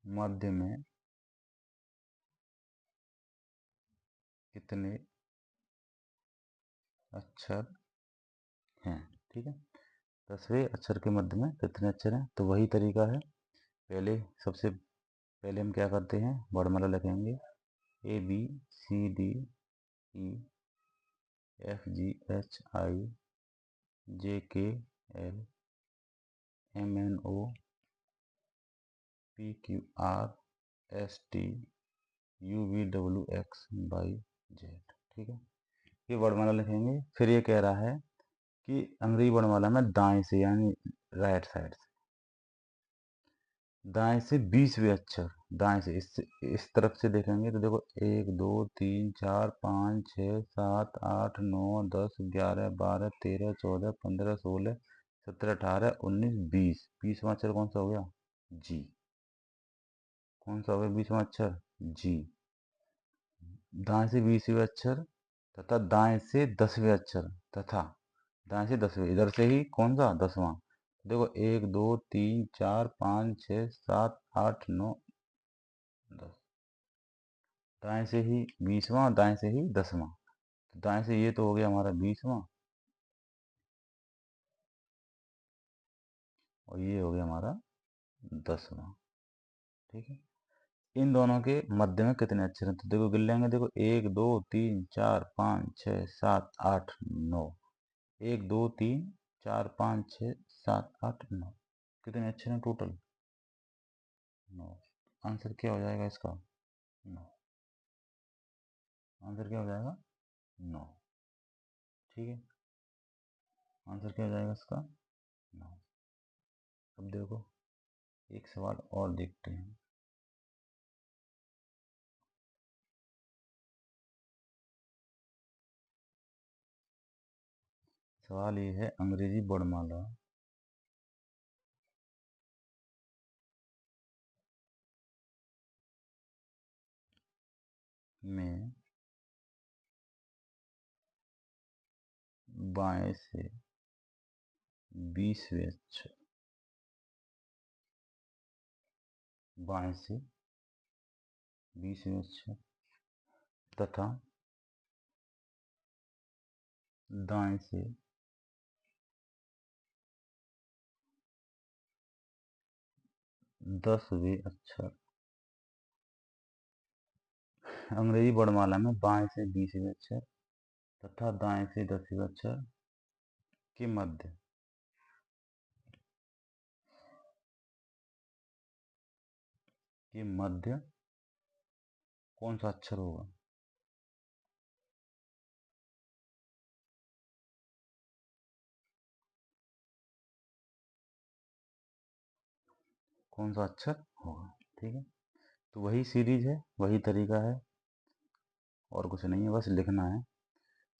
मध्य में कितने अक्षर हैं। ठीक है, 10वें अक्षर के मध्य में कितने अक्षर हैं। तो वही तरीका है। पहले सबसे पहले हम क्या करते हैं? वर्णमाला लिखेंगे। A B C D E F G H I J K L M N O P Q R S T U V W X Y Z. ठीक है, ये वर्णमाला लिखेंगे। फिर ये कह रहा है कि अंग्रेजी वर्णमाला में दाएं से, यानी राइट साइड से, दाएं से 20वें अक्षर। दाएं से इस तरफ से देखेंगे तो देखो 1 2 3 4 5 6 7 8 9 10 11 12 13 14 15 16 17 18 19 20। 20वां अक्षर कौन सा हो गया? जी। कौन सा हो गया 20वां अक्षर? जी। दाएं से 20वें अक्षर तथा दाएं से 10वें अक्षर तथा दाएं से 10वें, इधर से ही कौन सा? 10वां। देखो 1 2 3 4 5 6 7 8 9 10। दाएं से ही 20वां, दाएं से ही 10वां। तो दाएं से ये तो हो गया हमारा 20वां और ये हो गया हमारा 10वां। ठीक है, इन दोनों के मध्य में कितने अक्षर हैं? तो देखो गिन लेंगे, देखो 1 2 3 4 5 6 7 8 9। 1 2 3 4 5 6 7 8 9, कितने अक्षर हैं टोटल? 9। आंसर क्या हो जाएगा इसका? 9। आंसर क्या हो जाएगा? 9। ठीक है, आंसर क्या हो जाएगा इसका? 9। अब देखो एक सवाल और देखते हैं। सवाल ये है, अंग्रेजी वर्णमाला में बाएं से 20वें अक्षर, बाएं से 20वें अक्षर तथा दाएं से 10वें अक्षर, अंग्रेजी वर्णमाला में बाएं से 20वें अक्षर तथा दाएं से 10वें अक्षर के मध्य कौन सा अक्षर होगा? कौन सा अक्षर होगा? ठीक है, तो वही सीरीज है, वही तरीका है, और कुछ नहीं है, बस लिखना है।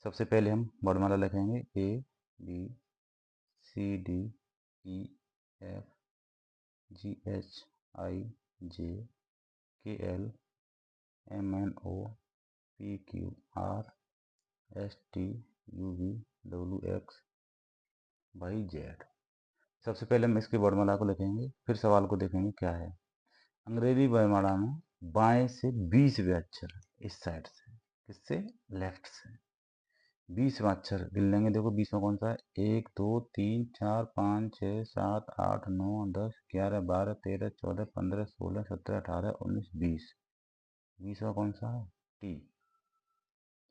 सबसे पहले हम वर्णमाला लिखेंगे ABCDEFGHIJKLMNOPQRSTUVWXYZ। सबसे पहले हम इसकी वर्णमाला को लिखेंगे, फिर सवाल को देखेंगे क्या है। अंग्रेजी वर्णमाला में बाएं से 20वें अक्षर, इस साइड से, किससे? लेफ्ट से। 20वां अक्षर गिन लेंगे, देखो 20वां कौन सा है? 1 2 3 4 5 6 7 8 9 10 11 12 13 14 15 16 17 18 19 20। 20वां कौन सा है? टी।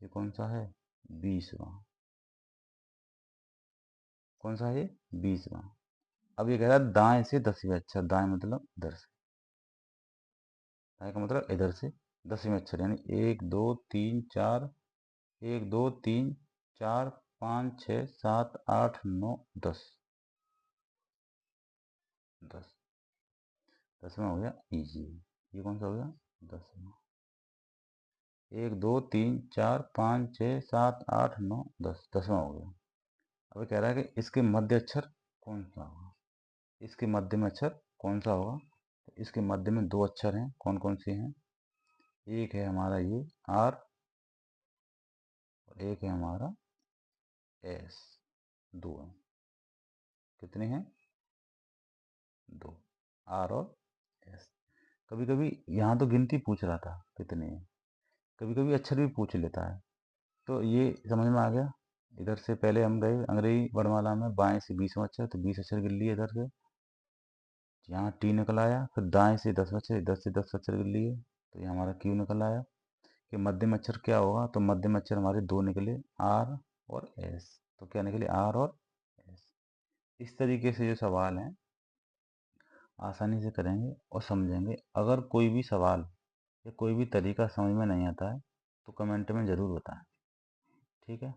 ये कौन सा है? 20वां। कौन सा है? 20वां। अब ये कह रहा है दाएं से 10वें अक्षर, दाएं मतलब इधर से, दाएं का मतलब इधर से 10वें अक्षर, यानी 1 2 3 4, 1 2 3 4 5 6 7 8 9 10। 10। 10वां हो गया इजी। ये कौन सा हो गया? 10वां। 1 2 3 4 5 6 7 8 9 10, 10वां हो गया। अब कह रहा है कि इसके मध्य अक्षर कौन सा होगा? इसके मध्य में अक्षर कौन सा होगा? तो इसके मध्य में दो अक्षर हैं, कौन कौन से हैं? एक है हमारा ये आर, और एक है हमारा एस। दो हैं। कितने हैं? दो। आर और एस। कभी कभी यहाँ तो गिनती पूछ रहा था कितने हैं, कभी कभी अक्षर भी पूछ लेता है, तो ये समझ में आ गया। इधर से पहले हम गए अंग्रेजी वर्णमाला में बाएं से 20वां अक्षर, तो 20 अक्षर गिन लिए इधर से, यहाँ टी निकल आया। फिर दाएं से 10 अक्षर, 10 से 10 अक्षर गिन लिए, तो ये हमारा क्यू निकल आया। कि मध्यम अक्षर क्या होगा? तो मध्यम अक्षर हमारे दो निकले, आर और एस। तो क्या निकले? आर और एस। इस तरीके से जो सवाल हैं आसानी से करेंगे और समझेंगे। अगर कोई भी सवाल या कोई भी तरीका समझ में नहीं आता है तो कमेंट में ज़रूर बताएं। ठीक है।